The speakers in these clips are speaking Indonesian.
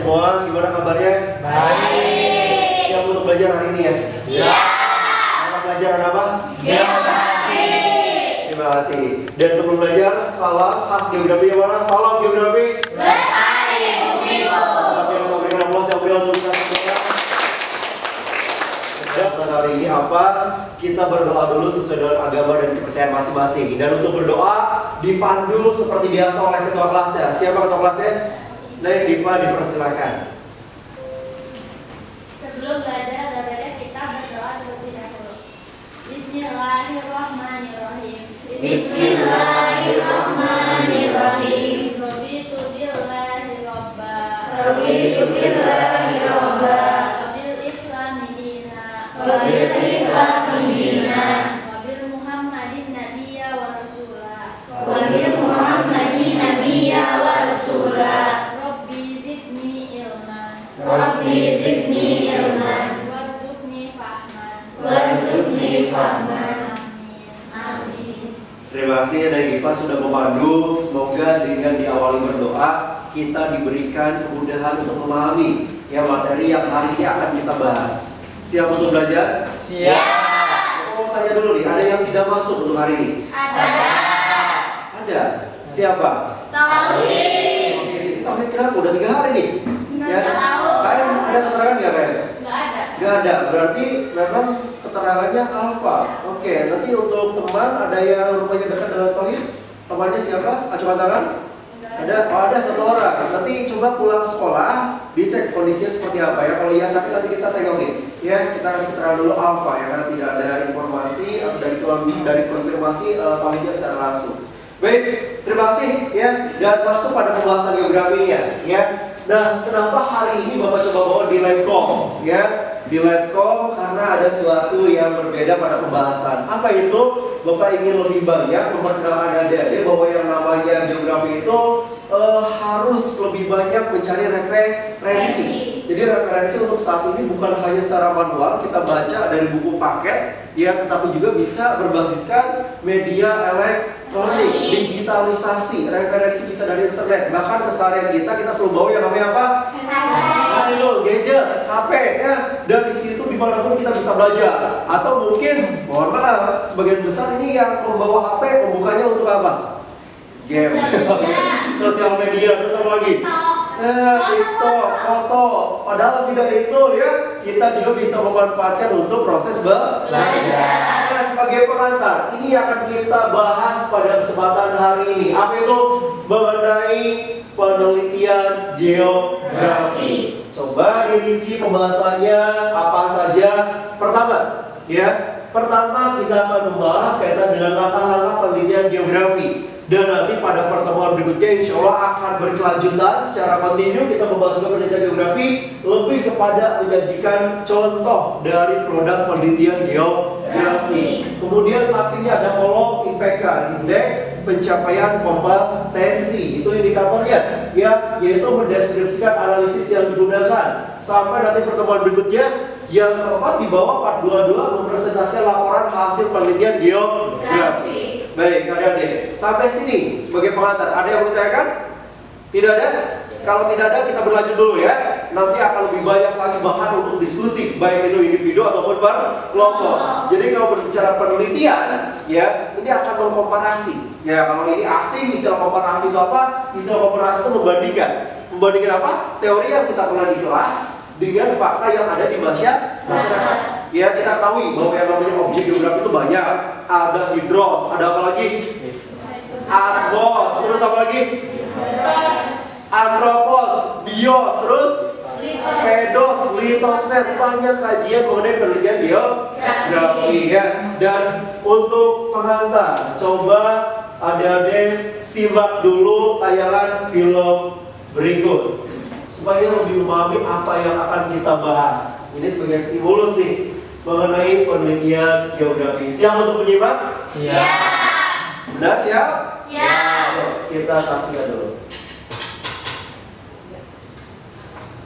semua, gimana kabarnya? Baik. Siap untuk belajar hari ini ya? Siap. Mata pelajaran apa? Geografi. Terima kasih. Dan sebelum belajar, salam khas geografi yang mana? Salam geografi. Lestari Bumiku. Biasa berikan aplaus yang berikan untuk kita semua. Dasar hari ini apa? Kita berdoa dulu sesuai dengan agama dan kepercayaan masing-masing. Dan untuk berdoa dipandu seperti biasa oleh ketua kelasnya. Siapa ketua kelasnya? Naik Diva, dipersilakan. Sebelum belajar, kita berdoa terlebih dahulu. Bismillahirrahmanirrahim. Bismillahirrahmanirrahim. Raditu billahi robba. Raditu billahi robba. Wabil islami dina. Wabil islami dina. Wabil muhammadin nabiyya wa rasula. Wabil muhammadin nabiyya wa rasula. Rabbi zidni ilman. Rabbi zidni ilman. Warzuqni fahman. Warzuqni fahman. Amin. Terima kasih Naik Diva sudah memandu. Semoga dengan diawali berdoa kita diberikan kemudahan untuk memahami yang materi yang hari ini akan kita bahas. Siap untuk belajar? Siap. Mau tanya dulu nih, ada yang tidak masuk untuk hari ini? Ada. Ada. Siapa? Tauhid. Oke, Tauhid kenapa? Udah 3 hari nih. Nggak tahu. Kalian ada keterangan nggak kayak? Nggak ada. Nggak ada. Berarti memang keterangannya alfa. Oke, nanti untuk teman ada yang rupanya dekat dengan Tauhid. Temannya siapa? Acungan tangan. Ada, oh ada 1 orang. Nanti coba pulang sekolah, dicek kondisinya seperti apa ya. Kalau iya sakit nanti kita tengokin. Ya, kita kasih keterangan dulu alfa ya, karena tidak ada informasi atau dari konfirmasi Tauhidnya secara langsung. Baik, terima kasih ya. Dan masuk pada pembahasan geografinya ya. Nah, kenapa hari ini Bapak coba bawa di Letcom ya? Di Letcom karena ada sesuatu yang berbeda pada pembahasan. Apa itu? Bapak ingin lebih banyak memperkenalkan adik-adik bahwa yang namanya geografi itu harus lebih banyak mencari referensi. Jadi referensi untuk saat ini bukan hanya secara manual kita baca dari buku paket ya, tetapi juga bisa berbasiskan media elektronik, digitalisasi, referensi bisa dari internet. Bahkan keseharian kita selalu bawa yang namanya apa? Handphone, gadget, HP ya. Dan di situ dimanapun kita bisa belajar. Atau mungkin, mohon maaf, sebagian besar ini yang membawa HP membukanya untuk apa? Game, sosial media, terus apa lagi? TikTok, foto. Padahal lebih dari itu ya, kita juga bisa memanfaatkan untuk proses belajar. Nah, sebagai pengantar, ini akan kita bahas pada kesempatan hari ini. Apa itu? Mengenai penelitian geografi. Coba dirinci pembahasannya apa saja. Pertama, ya. Pertama kita akan membahas kaitan dengan langkah-langkah penelitian geografi. Dan nanti pada pertemuan berikutnya insya Allah akan berkelanjutan secara kontinu kita membahas penelitian geografi lebih kepada menyajikan contoh dari produk penelitian geografi. Kemudian saat ini ada kolom IPK, indeks pencapaian kompetensi, itu indikatornya ya, yaitu mendeskripsikan analisis yang digunakan. Sampai nanti pertemuan berikutnya yang keempat di bawah part 22 mempresentasikan laporan hasil penelitian geografi. Baik, adik-adik, sampai sini sebagai pengantar, ada yang mau ditanyakan? Tidak ada? Kalau tidak ada, kita berlanjut dulu ya. Nanti akan lebih banyak lagi bahan untuk diskusi, baik itu individu ataupun per kelompok. Jadi kalau berbicara penelitian, ya ini akan mengkomparasi. Ya kalau ini asing, istilah komparasi itu apa? Istilah komparasi itu membandingkan. Membandingkan apa? Teori yang kita pernah di kelas dengan fakta yang ada di masyarakat. Ya kita tahu bahwa yang namanya objek geografi itu banyak. Ada hidros, ada apa lagi? Argos, terus apa lagi? Antropos, bios, terus pedos, litosfer. Banyak kajian mengenai penelitian geografi ya. Dan untuk pengantar, coba adik-adik simak dulu tayangan film berikut supaya lebih memahami apa yang akan kita bahas. Ini sebagai stimulus nih mengenai penelitian geografi. Siap untuk menyimak? Siap. Benar siap? Siap. Yuk, kita saksikan dulu.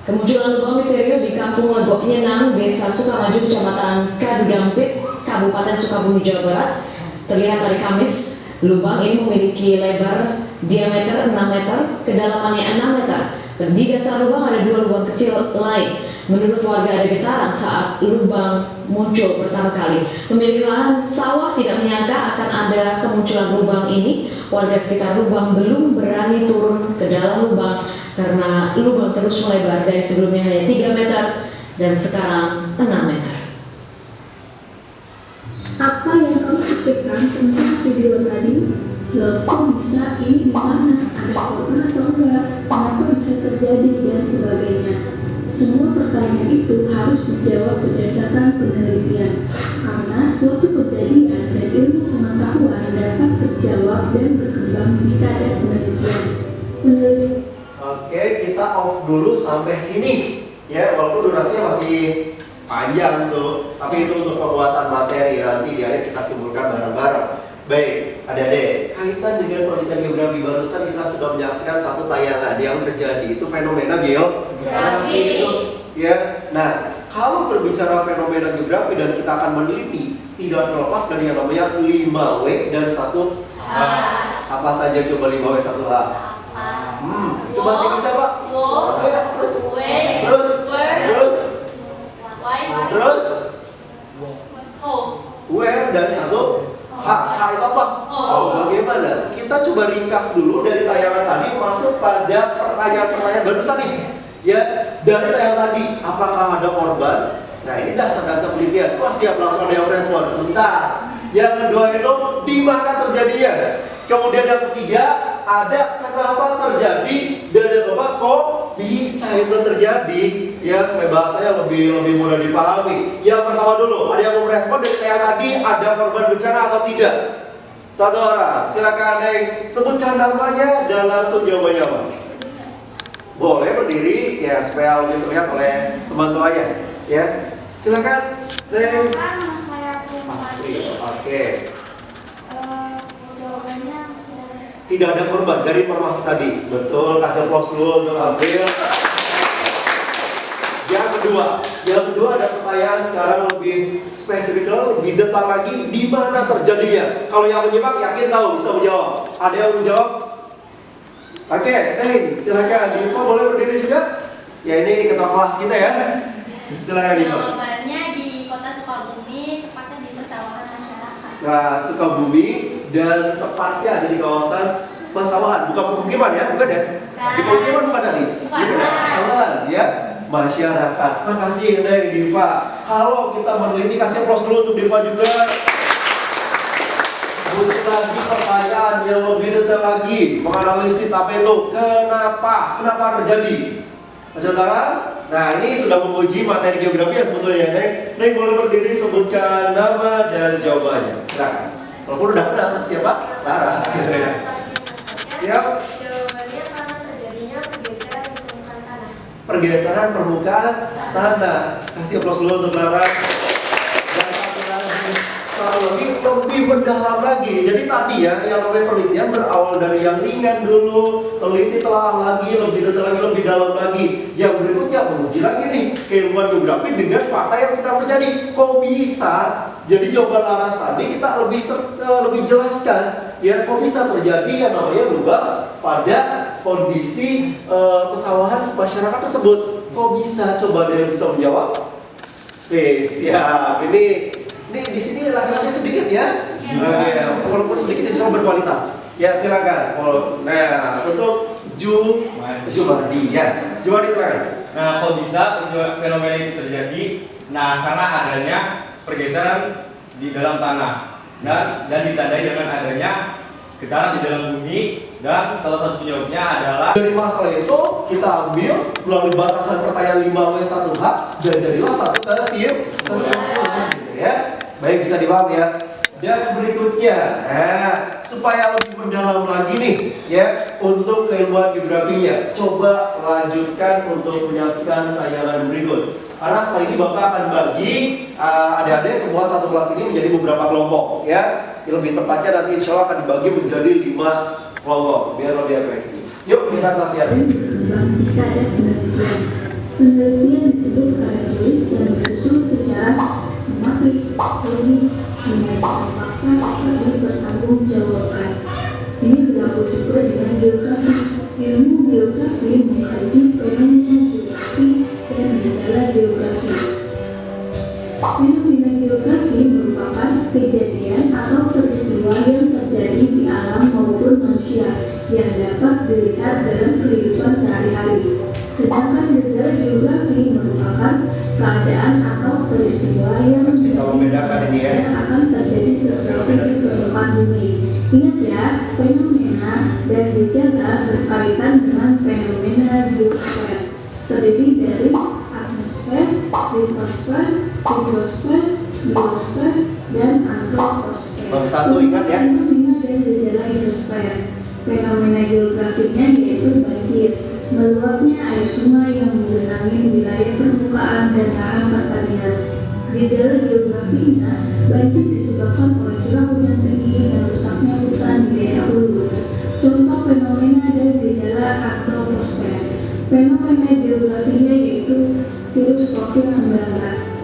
Kemunculan lubang misterius di Kampung Legok Nyenang, Desa Sukamaju, Kecamatan Kadudampit, Kabupaten Sukabumi, Jawa Barat, terlihat hari Kamis. Lubang ini memiliki lebar diameter 6 meter, kedalamannya 6 meter, Dan di dasar lubang ada 2 lubang kecil lain. Menurut warga ada getaran saat lubang muncul pertama kali. Pemilik lahan sawah tidak menyangka akan ada kemunculan lubang ini. Warga sekitar lubang belum berani turun ke dalam lubang karena lubang terus melebar dari sebelumnya hanya 3 meter dan sekarang 6 meter. Apa yang kamu pikirkan tentang video tadi? Loh, kok bisa ini di mana? Ada korban atau enggak? Kenapa bisa terjadi dan sebagainya? Semua pertanyaan itu harus dijawab berdasarkan penelitian, karena suatu kejadian dan ilmu pengetahuan dapat terjawab dan berkembang jika ada penelitian. Oke, kita off dulu sampai sini. Ya, walaupun durasinya masih panjang tuh, tapi itu untuk pembuatan materi, nanti di akhir kita simpulkan bareng-bareng. Baik, adik-adik, kaitan dengan penelitian geografi barusan kita sudah menyaksikan satu tayangan yang terjadi, itu fenomena geografi itu, ya. Nah, kalau berbicara fenomena geografi dan kita akan meneliti, tidak terlepas dari yang namanya 5W dan 1H. Apa saja coba 5W 1H? Itu bahasa Indonesia, Pak? Terus where dan 1H. H itu apa? Bagaimana? Kita coba ringkas dulu dari tayangan tadi masuk pada pertanyaan-pertanyaan barusan nih. Ya, dari tayangan tadi, apakah ada korban? Nah, ini dasar-dasar penelitian. Wah, siap, langsung ada yang respon. Sebentar. Yang kedua itu di mana terjadinya? Kemudian yang ketiga, ada kenapa terjadi dan yang keempat kok bisa itu terjadi, ya, supaya bahasanya lebih mudah dipahami. Yang pertama dulu, ada yang mau merespon dari kayak tadi, ada korban bencana atau tidak? Satu orang, silakan Neng, sebutkan namanya dan langsung jawabannya apa? Boleh berdiri, ya, supaya lebih terlihat oleh teman-temannya, ya. Silakan Neng. Nama saya Putri. Oke. Jawabannya Tidak ada korban dari informasi tadi. Betul, kasih aplaus dulu untuk April. Yang kedua ada pertanyaan sekarang lebih spesifik, lebih detail lagi, di mana terjadinya. Kalau yang menyimak yakin tahu bisa menjawab. Ada yang menjawab? Oke, Neng, silakan. Diva boleh berdiri juga? Ya, ini ketua kelas kita ya. Silakan Diva. Jawabannya di Kota Sukabumi, tepatnya di persawahan masyarakat. Nah, Sukabumi dan tepatnya ada di kawasan persawahan, bukan pemukiman ya, bukan ya? Di pemukiman bukan tadi? Bukan, persawahan ya, masyarakat. Makasih Neng Diva. Kalau kita meneliti, kasih aplaus dulu untuk Diva juga. Butuh lagi pertanyaan yang lebih detail lagi, menganalisis apa itu, kenapa terjadi. Macam tangan. Nah, ini sudah menguji materi geografi ya sebetulnya, Neng. Neng boleh berdiri, sebutkan nama dan jawabannya. Silakan. Walaupun udah kenal, siapa? Laras. Siap? Jawabannya karena terjadinya pergeseran di permukaan tanah. Pergeseran permukaan tanah. Kasih aplaus dulu untuk Laras. Dan satu lagi lebih mendalam lagi. Jadi tadi ya, yang namanya penelitian berawal dari yang ringan dulu, teliti telah lagi, lebih detail lagi, lebih dalam lagi. Yang berikutnya menguji lagi nih keilmuan geografi dengan fakta yang sedang terjadi. Kok bisa? Jadi jawaban Laras tadi kita lebih jelaskan. Ya, kok bisa terjadi yang namanya lubang pada kondisi pesawahan masyarakat tersebut? Kok bisa? Coba ada yang bisa menjawab? Siap. Ini di sini laki-laki sedikit ya. Walaupun sedikit ini sama berkualitas. Ya, silakan. Nah, untuk Jumardi ya. Jumardi silakan. Nah, kok bisa fenomena itu terjadi? Nah, karena adanya pergeseran di dalam tanah dan ditandai dengan adanya getaran di dalam bumi, dan salah satu penyebabnya adalah dari masalah itu kita ambil melalui batasan pertanyaan 5W 1H dan jadilah satu kesimpulan gitu ya. Baik, bisa dipahami ya. Dan berikutnya, supaya lebih mendalam lagi nih ya untuk keilmuan geografinya, coba lanjutkan untuk menyaksikan tayangan berikut. Karena setelah ini Bapak akan bagi adik-adik semua satu kelas ini menjadi beberapa kelompok ya. Lebih tepatnya nanti insya Allah akan dibagi menjadi 5 kelompok biar lebih efektif. Yuk kita saksikan. Berkembang jika ada penelitian. Penelitian disebut karya tulis dan disusun secara sistematis, logis, menyatakan fakta dan bertanggung jawabkan. Ini berlaku juga dengan geografi Ilmu geografi mengkaji fenomena geografi dan gejala geografi. Fenomena geografi merupakan kejadian atau peristiwa yang terjadi di alam maupun manusia yang dapat dilihat dalam kehidupan sehari-hari. Sedangkan gejala geografi merupakan keadaan atau peristiwa yang Harus bisa membedakan ini ya. akan terjadi sesuatu di permukaan bumi. Ingat ya, fenomena dan gejala berkaitan dengan fenomena geosfer. Terdiri dari atmosfer, litosfer, hidrosfer, biosfer, dan antroposfer. Bab satu ingat ya. Fenomena dan gejala hidrosfer. Fenomena geografinya yaitu banjir, meluapnya air sungai yang menggenangi wilayah permukaan dan lahan pertanian. Gejala geografinya, banjir disebabkan oleh curah hujan tinggi dan rusaknya hutan di daerah hulu. Contoh fenomena dan gejala antroposfer. Fenomena geografinya yaitu virus COVID-19.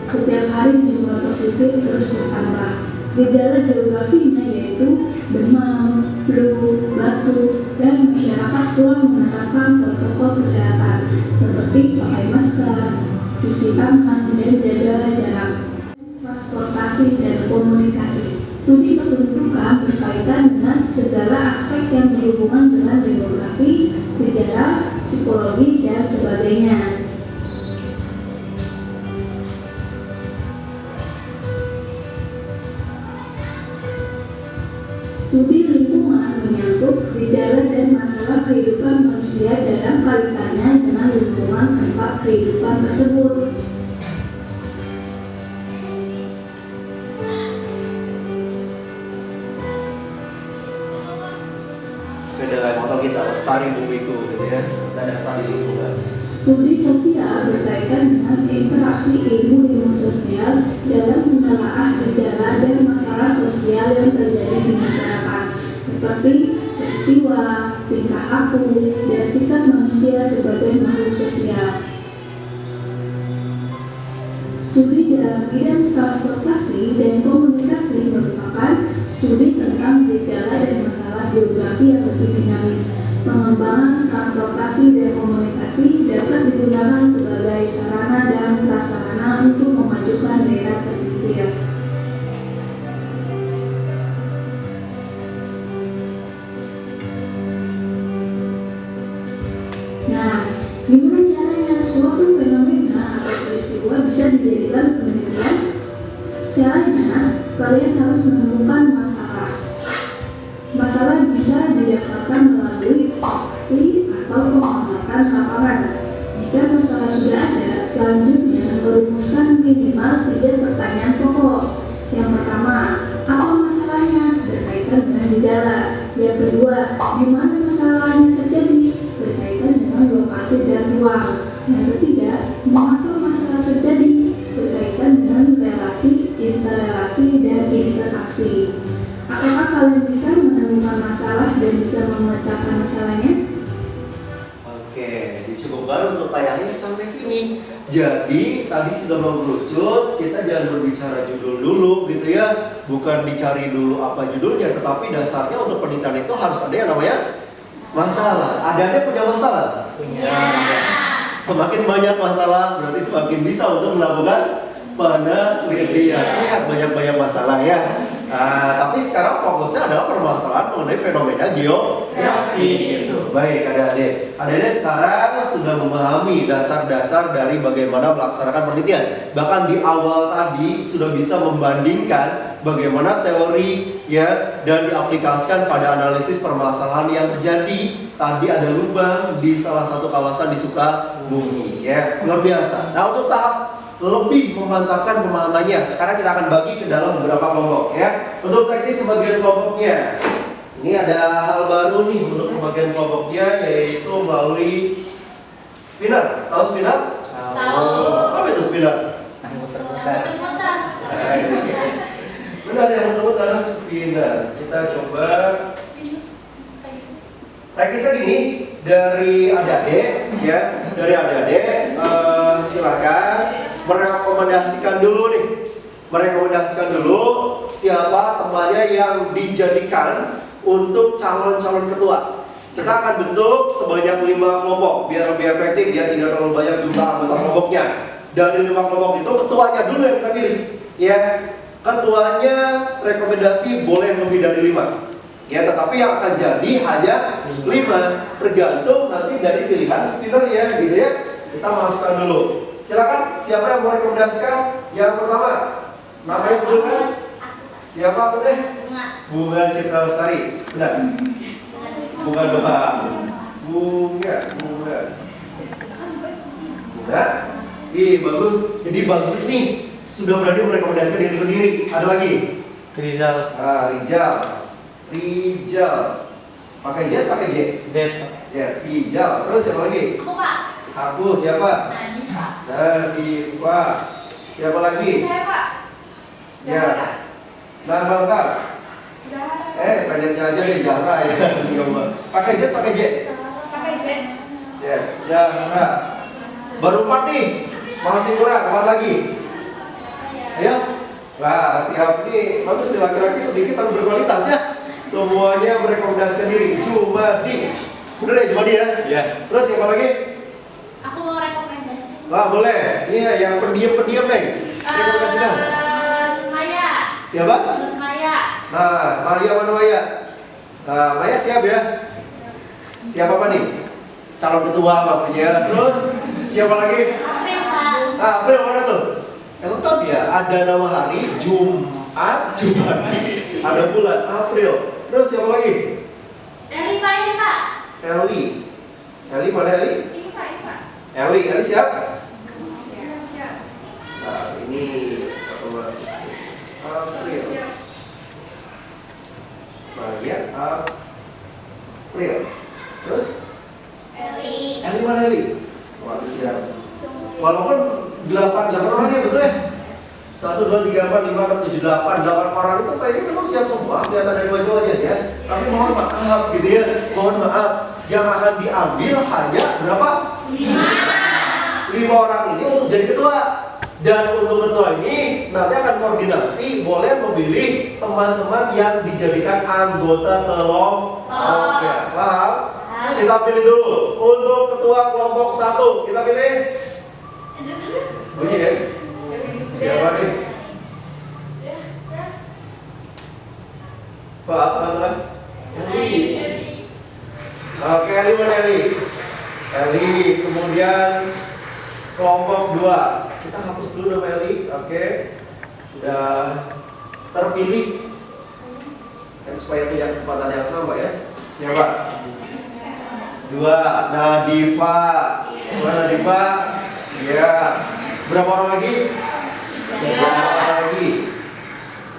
Setiap hari jumlah positif terus bertambah. Gejala geografinya yaitu demam, flu, batuk, dan masyarakat kurang menerapkan protokol kesehatan seperti pakai masker, cuci tangan, dan jaga jarak. Transportasi dan komunikasi. Studi kependudukan berkaitan dengan segala aspek yang berhubungan dengan demografi, sejarah, psikologi, dan sebagainya. Studi lingkungan menyangkut gejala dan masalah kehidupan manusia dalam kaitannya dengan lingkungan tempat kehidupan tersebut. Sesuai dengan moto kita, lestari bumiku gitu ya. Dan lestari lingkungan. Studi sosial berkaitan dengan interaksi ilmu sosial dalam menelaah gejala dan masalah sosial yang terjadi di masyarakat, seperti peristiwa, tingkah laku, dan sikap manusia sebagai makhluk sosial. Studi dalam bidang transportasi dan komunikasi merupakan studi tentang gejala dan masalah geografi yang lebih dinamis. Pengembangan transportasi dan komunikasi dapat digunakan sebagai sarana dan prasarana untuk memajukan daerah terpencil. Nah, gimana caranya suatu fenomena atau peristiwa bisa dijadikan penelitian? Caranya, kalian harus menemukan masalah. Masalah bisa didapatkan melalui observasi atau pengamatan lapangan. Jika masalah sudah ada, selanjutnya merumuskan minimal 3 pertanyaan pokok. Yang pertama, apa masalahnya? Berkaitan dengan gejala. Yang kedua, di mana masalahnya terjadi? Berkaitan dengan lokasi dan ruang. Yang ketiga, mengapa masalah terjadi? Berkaitan dengan relasi, interrelasi, dan interaksi. Apakah kalian bisa menemukan masalah dan bisa memecahkan masalahnya? Oke, dicukupkan untuk tayangnya sampai sini. Jadi tadi sudah mengerucut, kita jangan berbicara judul dulu gitu ya. Bukan dicari dulu apa judulnya, tetapi dasarnya untuk penelitian itu harus ada yang namanya masalah. Ada punya masalah? Punya. Semakin banyak masalah berarti semakin bisa untuk melakukan penelitian. Lihat banyak-banyak masalah ya. Tapi sekarang fokusnya adalah permasalahan mengenai fenomena geografi. Baik, adik-adik sekarang sudah memahami dasar-dasar dari bagaimana melaksanakan penelitian. Bahkan di awal tadi sudah bisa membandingkan bagaimana teori ya dan diaplikasikan pada analisis permasalahan yang terjadi. Tadi ada lubang di salah satu kawasan di Sukabumi ya, luar biasa. Nah, untuk tahap lebih memantapkan pemahamannya, sekarang kita akan bagi ke dalam beberapa kelompok ya. Untuk teknis pembagian kelompoknya, ini ada hal baru nih untuk pembagian kelompoknya, yaitu melalui spinner. Tahu spinner? Tahu. Apa itu spinner? Muter-muter. Benar, yang muter-muter spinner. Kita coba. Teknisnya gini, dari adik-adik ya, dari adik-adik silakan merekomendasikan dulu siapa temannya yang dijadikan untuk calon-calon ketua. kita akan bentuk sebanyak 5 kelompok biar lebih efektif, biar tidak terlalu banyak jumlah anggota kelompoknya. Dari 5 kelompok itu ketuanya dulu yang kita pilih, ya. Ketuanya rekomendasi boleh lebih dari 5, ya. Tetapi yang akan jadi hanya 5, tergantung nanti dari pilihan spinner ya, gitu ya. Kita masukkan dulu. Silakan, siapa yang mau rekomendasikan? Yang pertama, namanya munculkan. Siapa aku teh? Bunga Citra Lestari. Benar. Bunga doa. Bunga. Ih, bagus. Jadi bagus nih. Sudah berani merekomendasikan diri sendiri. Ada lagi? Rizal. Rijal. Pakai Z, pakai J? Z. Rijal. Terus siapa lagi? Aku Pak. Aku, siapa? Nadifa. Siapa lagi? Saya Pak. Ya. Nama lengkap? Pendeknya aja nih, Zahra ya. Pakai Z, pakai J? Pakai Z. Zahra. Baru 4 nih. Masih kurang, 4 lagi. Ayo. Nah, siap nih. Bagus nih, laki-laki sedikit tapi berkualitas ya. Semuanya merekomendasikan diri. Jumadi. Bener ya, Jumadi ya? Iya. Terus siapa lagi? Aku mau rekomendasi. Wah, boleh. Iya, yang pendiam-pendiam nih. Rekomendasikan. Maya. Siapa? Maya. Nah, Maya mana Maya? Nah, Maya siap ya? Siapa apa nih? Calon ketua maksudnya. Terus siapa lagi? April Pak. Nah, April mana tuh? Yang lengkap ya, ada nama hari, Jumat, Jumadi, ada bulan, April. Terus siapa lagi? Eli Pak, ini Pak. Eli. Eli mana Eli? Ini Pak. Eli siap? Siap. Nah, ini otomatis. April. Maya, April. Terus Eli mana Eli? Wah, siap. Walaupun 8 orang ya, betul ya? 1, 2, 3, 4, 5, 6, 7, 8 orang itu kayaknya memang siap semua, kelihatan dari wajah-wajahnya ya. Tapi mohon maaf gitu ya, mohon maaf, yang akan diambil hanya berapa? 5 orang ini untuk jadi ketua. Dan untuk ketua ini nanti akan koordinasi, boleh memilih teman-teman yang dijadikan anggota kelompok. Ya, paham? Kita pilih dulu untuk ketua kelompok 1. Kita pilih. Bunyi ya. Siapa nih? Pak, teman-teman. Eli. Oke, Eli mana Eli? Eli, kemudian kelompok 2. Kita hapus dulu nama Eli. Oke. Sudah terpilih. Dan supaya punya kesempatan yang sama ya. Siapa? 2. Nadifa. Mana Nadifa? Ya. Berapa orang lagi? 3 orang lagi.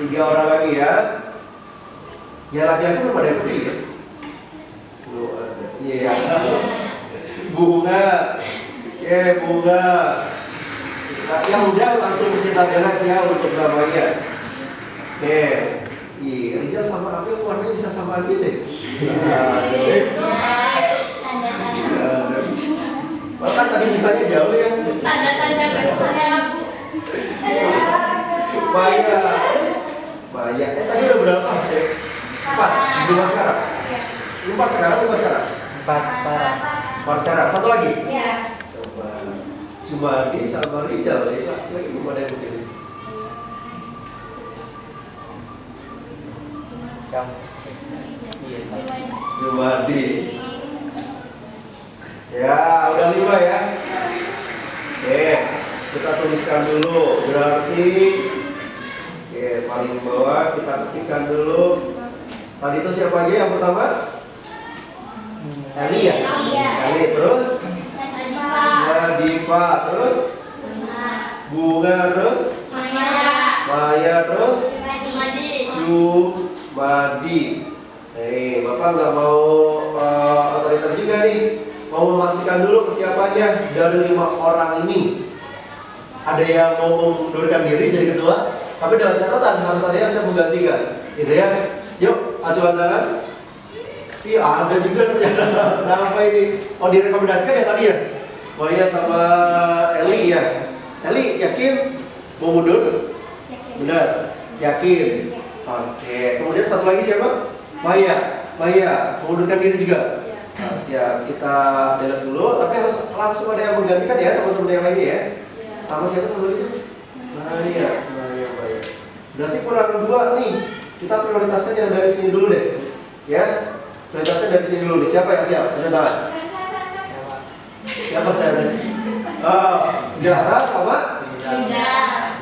3 orang lagi ya. Ya latihan itu belum ada yang pilih ya? Belum ada. Iya. Bunga. Oke, Bunga. Nah, yang udah langsung kita lihat ya untuk namanya. Oke. Iya, Rizal sama April warnanya bisa samaan gitu. Bahkan tadi misalnya jauh ya. Tanda-tanda besarnya Rabu. Maya. Tadi udah berapa? 4. 5 sekarang. 4 sekarang, 5 sekarang. 4 sekarang. 4 sekarang. Satu lagi. Iya. Coba. Jumadi sama Rizal ya. Lagi belum ada yang pilih. Iya. Jumadi. Ya, udah 5 ya. Oke, kita tuliskan dulu. Berarti paling bawah kita ketikkan dulu. Tadi itu siapa aja yang pertama? Eli ya? Eli, terus? Nadifa, terus? Bunga, terus? Maya, terus? Jumadi. Bapak nggak mau otoriter juga nih. Mau memastikan dulu kesiapannya dari 5 orang ini. Ada yang mau mengundurkan diri jadi ketua, tapi dengan catatan harus ada yang saya menggantikan, gitu ya. Yuk, acuan tangan. Iya, ada juga ternyata. Kenapa ini? Oh, direkomendasikan ya tadi ya? Oh iya, sama Eli ya. Eli, yakin mau mundur? Benar, yakin. Oke, kemudian satu lagi siapa? Maya, mengundurkan diri juga. siap. Kita delete dulu, tapi harus langsung ada yang menggantikan ya teman-teman yang lainnya ya. Sama siapa sama itu? Maya. Berarti kurang 2 nih. Kita prioritaskan yang dari sini dulu deh. Ya, prioritasnya dari sini dulu nih. Siapa yang siap? Tunjuk tangan. Siapa saya? Zahra sama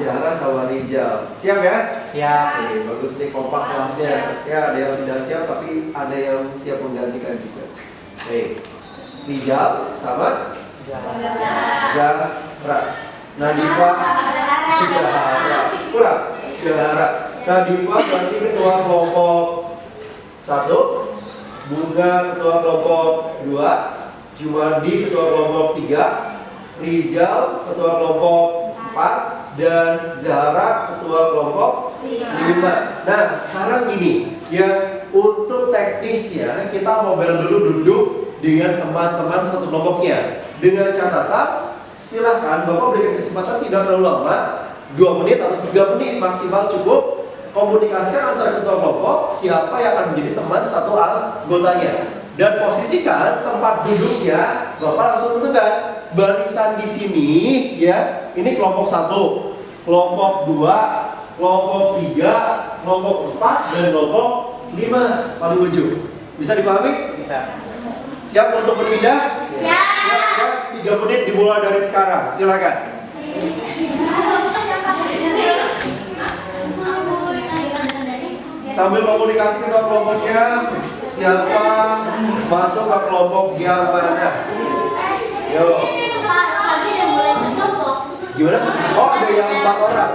Zahra sama Rijal. Siap ya? Siap. Oke, bagus nih kompak kelasnya. Ya, ada yang tidak siap tapi ada yang siap menggantikan juga. Oke. Rijal sama Zahra. Nadifa Zahra. Kurang? Zahra. Nadifa berarti ketua kelompok 1, Bunga ketua kelompok 2, Jumardi ketua kelompok 3, Rizal ketua kelompok 4, dan Zahra ketua kelompok 5. Nah, sekarang ini ya, untuk teknisnya kita mau dulu duduk dengan teman-teman satu kelompoknya. Dengan catatan, silahkan Bapak berikan kesempatan tidak terlalu lama, 2 menit atau 3 menit maksimal cukup. Komunikasi antara ketua kelompok siapa yang akan menjadi teman satu anggotanya, dan posisikan tempat duduknya. Bapak langsung tentukan barisan di sini ya. Ini kelompok 1, kelompok 2, kelompok 3, kelompok 4, dan kelompok 5 paling ujung. Bisa dipahami? Bisa. Siap untuk berpindah? Siap. Siap. 3 menit dimulai dari sekarang. Silakan. Sambil komunikasi ketua kelompoknya, siapa masuk ke kelompok yang mana? Yo. Gimana? Oh, ada yang 4 orang.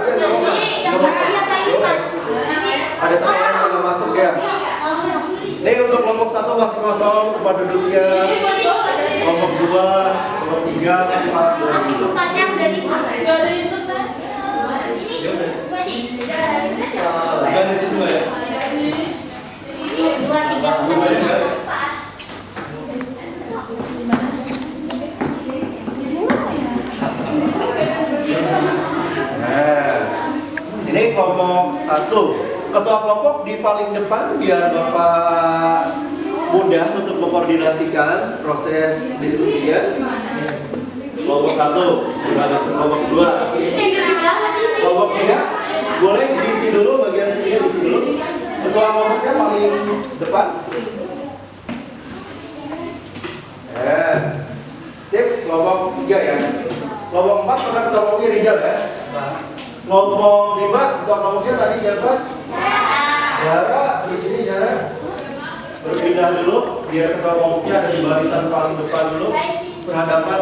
Ada 1 orang yang belum masuk ya. Ini untuk kelompok 1 masih kosong tempat duduknya. Kelompok 2, kelompok 3, 4, dan 5. Nah, ini kelompok 1. Ketua kelompok di paling depan biar Bapak mudah untuk mengkoordinasikan proses diskusinya. Kelompok 1, kelompok 2, kelompok 3. Boleh diisi dulu bagian sini, diisi dulu. Ketua kelompoknya paling depan. Sip, kelompok 3 ya. Kelompok 4 pernah ketua kelompoknya Rizal ya. Kelompok 5 ketua kelompoknya tadi siapa? Zahra. Di sini Zahra. Berpindah dulu biar ketua kelompoknya ada di barisan paling depan dulu, berhadapan.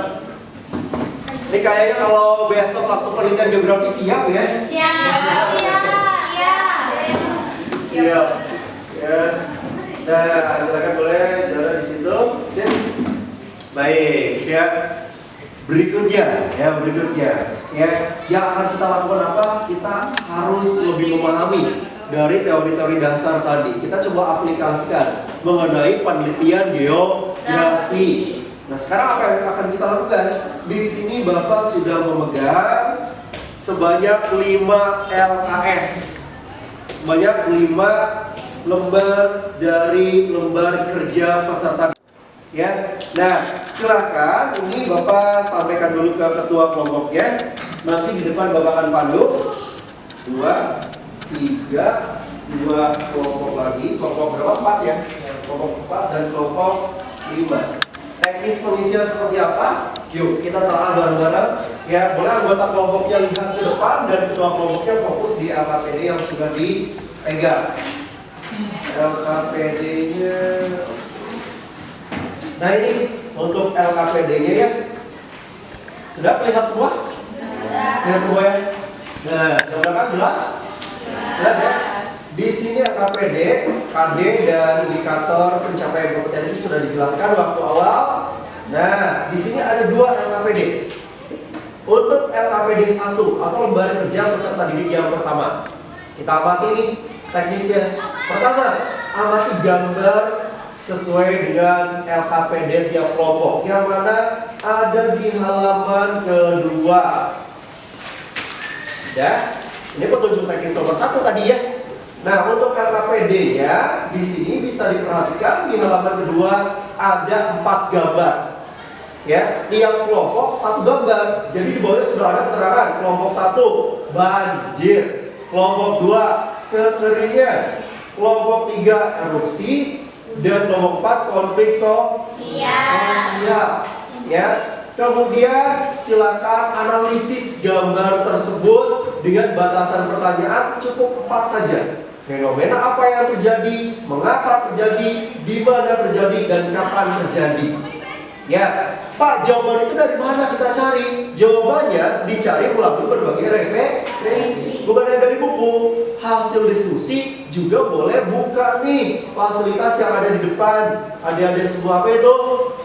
Ini kayaknya kalau besok langsung penelitian geografi siap ya? Siap. Ya. Nah, silakan boleh Zahra di situ. Sip. Baik ya. Berikutnya ya, yang akan kita lakukan apa? Kita harus lebih memahami dari teori-teori dasar tadi. Kita coba aplikasikan mengenai penelitian geografi. Nah, sekarang apa yang akan kita lakukan? Di sini Bapak sudah memegang sebanyak 5 LKS. Sebanyak 5 lembar dari lembar kerja peserta. Ya, nah silakan ini Bapak sampaikan dulu ke ketua kelompoknya. Nanti di depan Bapak akan pandu 2, 3, 2 kelompok lagi. Kelompok berapa? 4 ya. Kelompok 4 dan kelompok 5. Teknis pengisian seperti apa? Yuk kita telah bareng-bareng. Ya, boleh anggota kelompoknya lihat ke depan dan ketua kelompoknya fokus di LKPD yang sudah dipegang. LKPD-nya. Nah ini untuk LKPD-nya ya. Sudah terlihat semua? Lihat semua ya. Nah, mudah-mudahan jelas. Jelas ya. Di sini LKPD, KD dan indikator pencapaian kompetensi sudah dijelaskan waktu awal. Nah, di sini ada 2 LKPD. Untuk LKPD 1 atau lembar kerja peserta didik yang pertama, kita amati nih teknisnya. Pertama, amati gambar sesuai dengan LKPD tiap kelompok, yang mana ada di halaman kedua. Ya, ini petunjuk teknis nomor 1 tadi ya. Nah, untuk LKPD-nya di sini bisa diperhatikan di halaman kedua ada 4 gambar. Ya, tiap kelompok 1 gambar. Jadi di bawahnya sudah ada keterangan. Kelompok 1 banjir, kelompok 2 kekeringan, kelompok 3 erupsi, dan kelompok 4 konflik sosial. Ya, kemudian silakan analisis gambar tersebut dengan batasan pertanyaan cukup 4 saja. Fenomena apa yang terjadi, mengapa terjadi, di mana terjadi, dan kapan terjadi. Ya, Pak, jawaban itu dari mana kita cari? Jawabannya dicari melalui berbagai referensi, bukan hanya dari buku. Hasil diskusi juga boleh buka nih fasilitas yang ada di depan. Ada semua apa itu?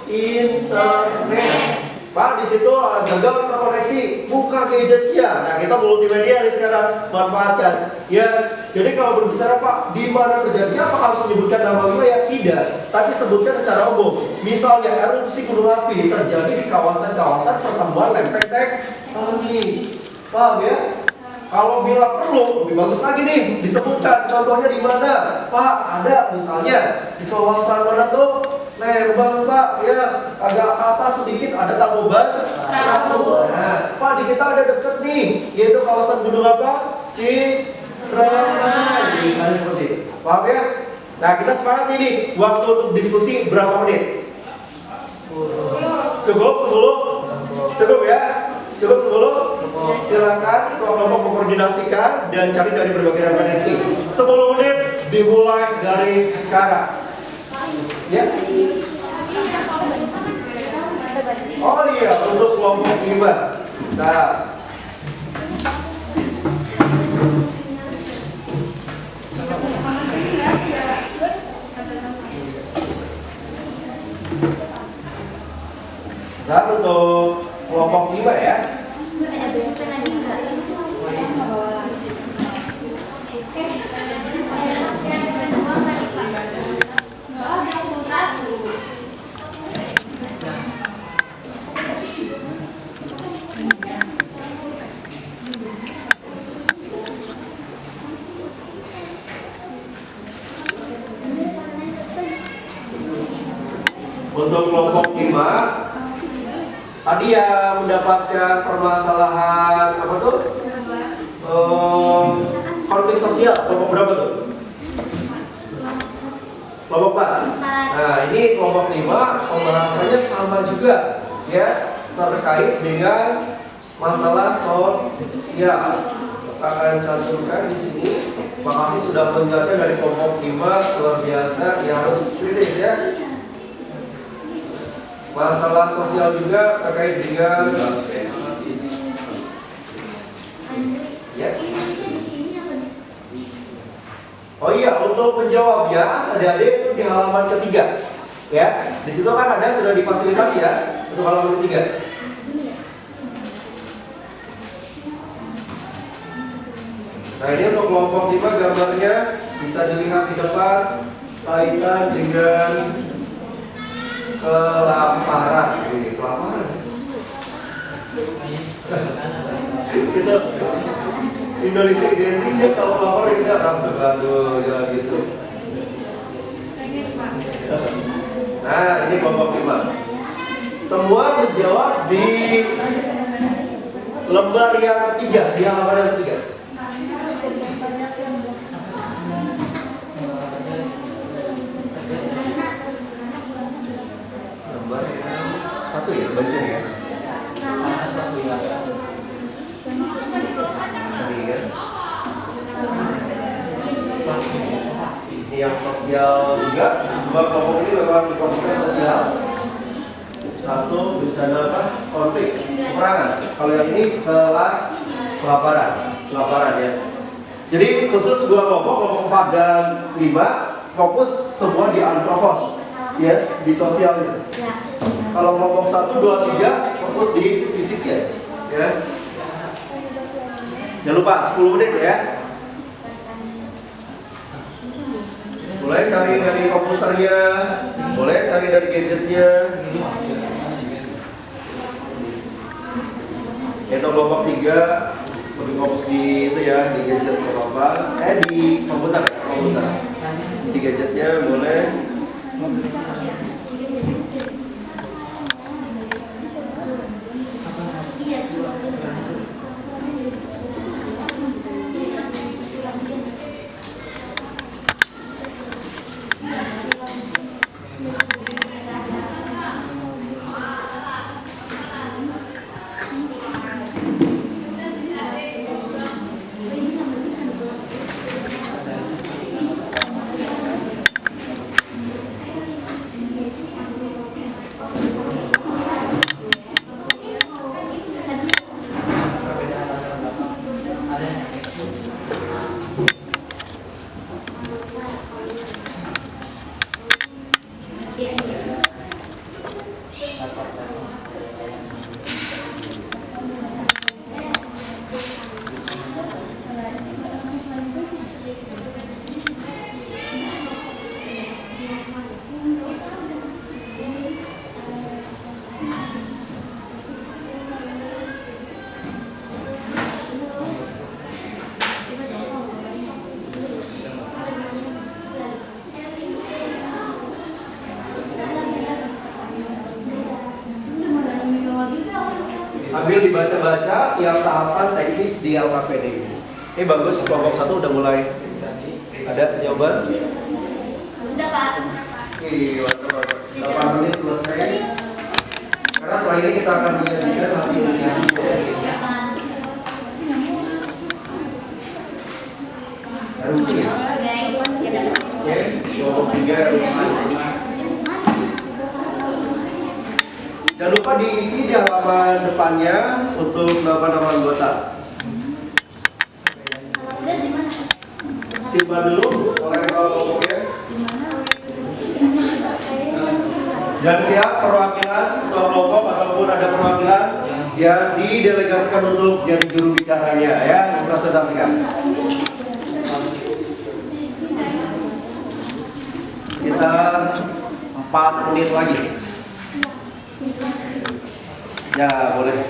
Internet. Pak, di situ gagal terkoneksi, buka gadgetnya. Nah, kita multimedia nih sekarang, manfaatkan. Ya, jadi kalau berbicara Pak, di mana terjadinya, apa harus menyebutkan nama wilayah? Tidak, tapi sebutkan secara umum. Misalnya erupsi gunung api terjadi di kawasan-kawasan pertemuan lempeng tektonik. Paham ya? Kalau bila perlu, lebih bagus lagi nih, disebutkan contohnya di mana. Pak, ada misalnya di kawasan mana tuh? Lembang Pak, ya agak atas sedikit ada Tangkuban Perahu. Nah, Pak, di kita ada deket nih, yaitu kawasan gunung apa? Citremai. Misalnya seperti itu. Paham ya? Nah, kita sepakat ini waktu untuk diskusi berapa menit? Cukup 10? Cukup ya? Cukup 10? Silakan kelompok mengkoordinasikan dan cari dari berbagai referensi. 10 menit dimulai dari sekarang. Ya. Oh iya, untuk kelompok 5. Nah. Dan untuk kelompok 5 ya. Untuk kelompok 5 tadi yang mendapatkan permasalahan apa tuh? Konflik sosial, kelompok berapa tuh? Kelompok 4. Nah, ini kelompok 5 pembahasannya sama juga ya, terkait dengan masalah sosial. Akan cantumkan di sini. Makasih sudah mengingatkan dari kelompok 5, luar biasa, ya harus kritis ya. Masalah sosial juga terkait dengan ya. Oh iya, untuk menjawabnya adik-adik itu di halaman ketiga ya. Di situ kan ada sudah difasilitasi ya untuk halaman ketiga. Nah, ini untuk kelompok 5 gambarnya bisa dilihat di depan kaitan dengan kelaparan. Kelaparan. Kita Indonesia identiknya kalau lapar kita astaga, jangan gitu. Nah, ini kelompok 5. Semua menjawab di lembar yang ketiga, di halaman yang ketiga. Lembar yang 1 ya, baca ya. Ini yang sosial juga. Dua kelompok ini memang di komisi sosial. 1 bencana apa? Konflik, peperangan. Kalau yang ini kelaparan ya. Jadi khusus dua kelompok 4 dan 5 fokus semua di antropos ya, di sosial. Kalau kelompok 1, 2, 3 fokus di fisik ya. Jangan lupa 10 menit ya. Boleh cari dari komputernya, boleh cari dari gadgetnya. Itu kelompok 3 Lebih fokus di itu ya, di gadget nggak apa-apa. Di komputer, di gadgetnya boleh. Sambil dibaca-baca yang tahapan teknis di LKPD ini. Ini bagus, kelompok 1 udah mulai ada jawaban? Udah Pak. Iya, 8 menit selesai. Karena setelah ini kita akan menyajikan hasilnya. Erupsi ya? Oke, kelompok 3 erupsi. Jangan lupa diisi di halaman depannya untuk nama-nama anggota. Simpan dulu oleh kelompoknya. Dan siap perwakilan ketua kelompok ataupun ada perwakilan yang didelegasikan untuk jadi juru bicaranya ya, mempresentasikan. Sekitar 4 menit lagi. Ya boleh.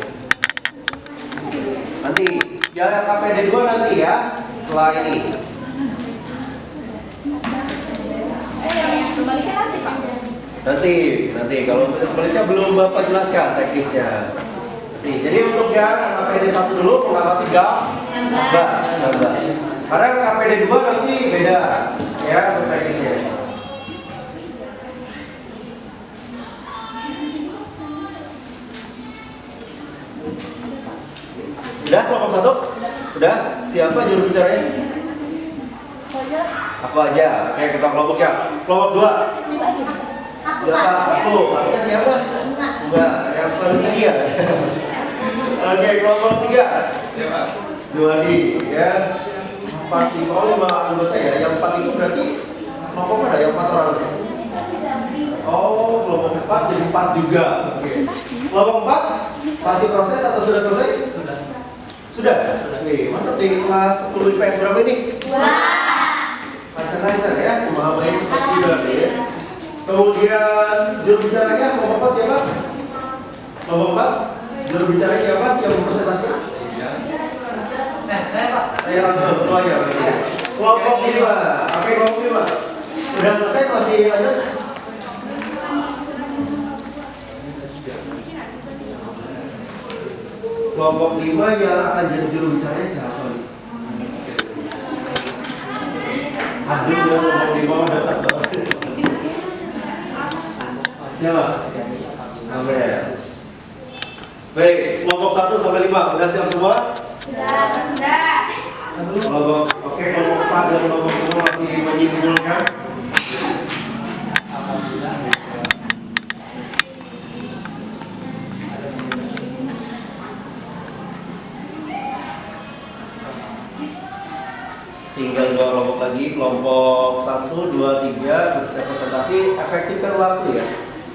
Nanti ya KPD 2 nanti ya setelah ini. Nanti kalau untuk sebaliknya belum Bapak jelaskan teknisnya. Jadi untuk yang KPD 1 dulu pengamati gambar. Karena KPD 2 nanti beda ya untuk teknisnya. Udah kelompok 1? Udah? Siapa juru bicaranya? Aku aja. Oke, kita kelompok ya. Kelompok 2. Siapa? Aku. Kita siapa? Enggak, yang selalu ceria. Oke, kelompok 3. Juwadi ya. 4 5 anggota ya. Yang 4 itu berarti kelompok ada yang 4 orang. Oh, kelompok 4 jadi 4 juga. Oke. Kelompok 4 masih proses atau sudah selesai? Sudah? Oke, mantap di kelas 10 IPS berapa ini? 2. Lancar-lancar ya, pemahamannya cepat juga ya. Kemudian juru bicaranya kelompok 4 siapa? Kelompok 4? Juru bicaranya siapa yang mempresentasi? Saya Pak. Saya langsung ketuanya. Kelompok 5. Oke, kelompok 5. Udah selesai masih lanjut? Kelompok 5 yang akan jadi juru bicaranya siapa nih? Aduh, kelompok 5 udah tak tahu. Siapa? Oke. Baik, kelompok 1 sampai 5 udah siap semua? Sudah. Kelompok, oke, kelompok 4 dan kelompok 5 masih menyimpulkan. Tinggal 2 kelompok lagi, kelompok 1, 2, 3 bersiap presentasi, efektifkan waktu ya.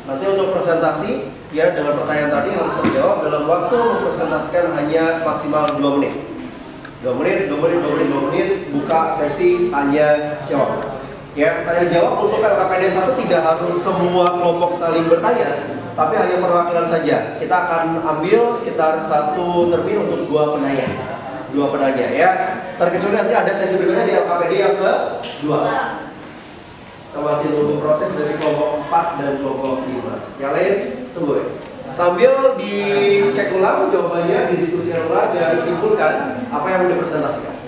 Nanti untuk presentasi, ya dengan pertanyaan tadi harus terjawab dalam waktu mempresentasikan hanya maksimal 2 menit. 2 menit, buka sesi tanya jawab. Ya, tanya jawab untuk LKPD 1 tidak harus semua kelompok saling bertanya, tapi hanya perwakilan saja. Kita akan ambil sekitar 1 termin untuk 2 penanya. dua penanya ya. Terkecuali nanti ada sesi berikutnya di LKPD yang kedua. Kita masih menunggu proses dari kelompok 4 dan kelompok 5. Yang lain tunggu ya. Sambil dicek ulang jawabannya, didiskusikan ulang dan simpulkan apa yang udah presentasikan.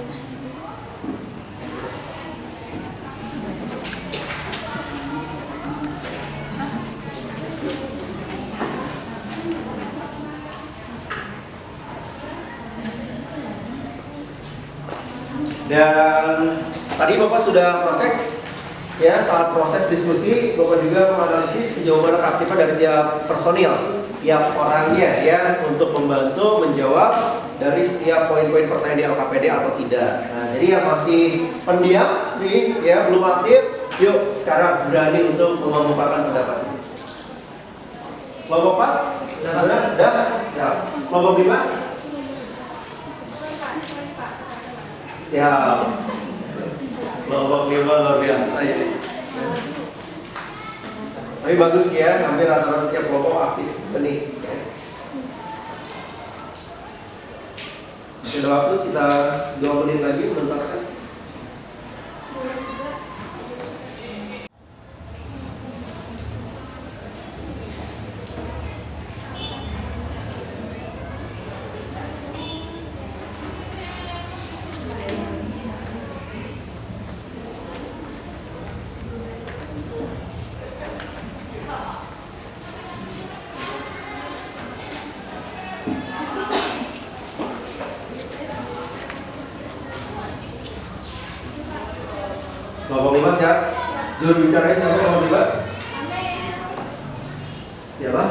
Dan tadi Bapak sudah cross-check ya, saat proses diskusi Bapak juga menganalisis sejauh mana keaktifan dari tiap personil, tiap orangnya ya, untuk membantu menjawab dari setiap poin-poin pertanyaan di LKPD atau tidak. Nah, jadi yang masih pendiam nih ya, belum aktif, yuk sekarang berani untuk mengemukakan pendapatnya. Kelompok 4, udah? Siap. Kelompok 5? Siap. Kelompok 5 luar biasa ya. Tapi bagus ya, hampir rata-rata tiap kelompok aktif. Benih. Masih ada waktu sekitar 2 menit lagi menuntaskan. Kelompok 5 siap? Juru bicaranya siapa kelompok 5? Siapa?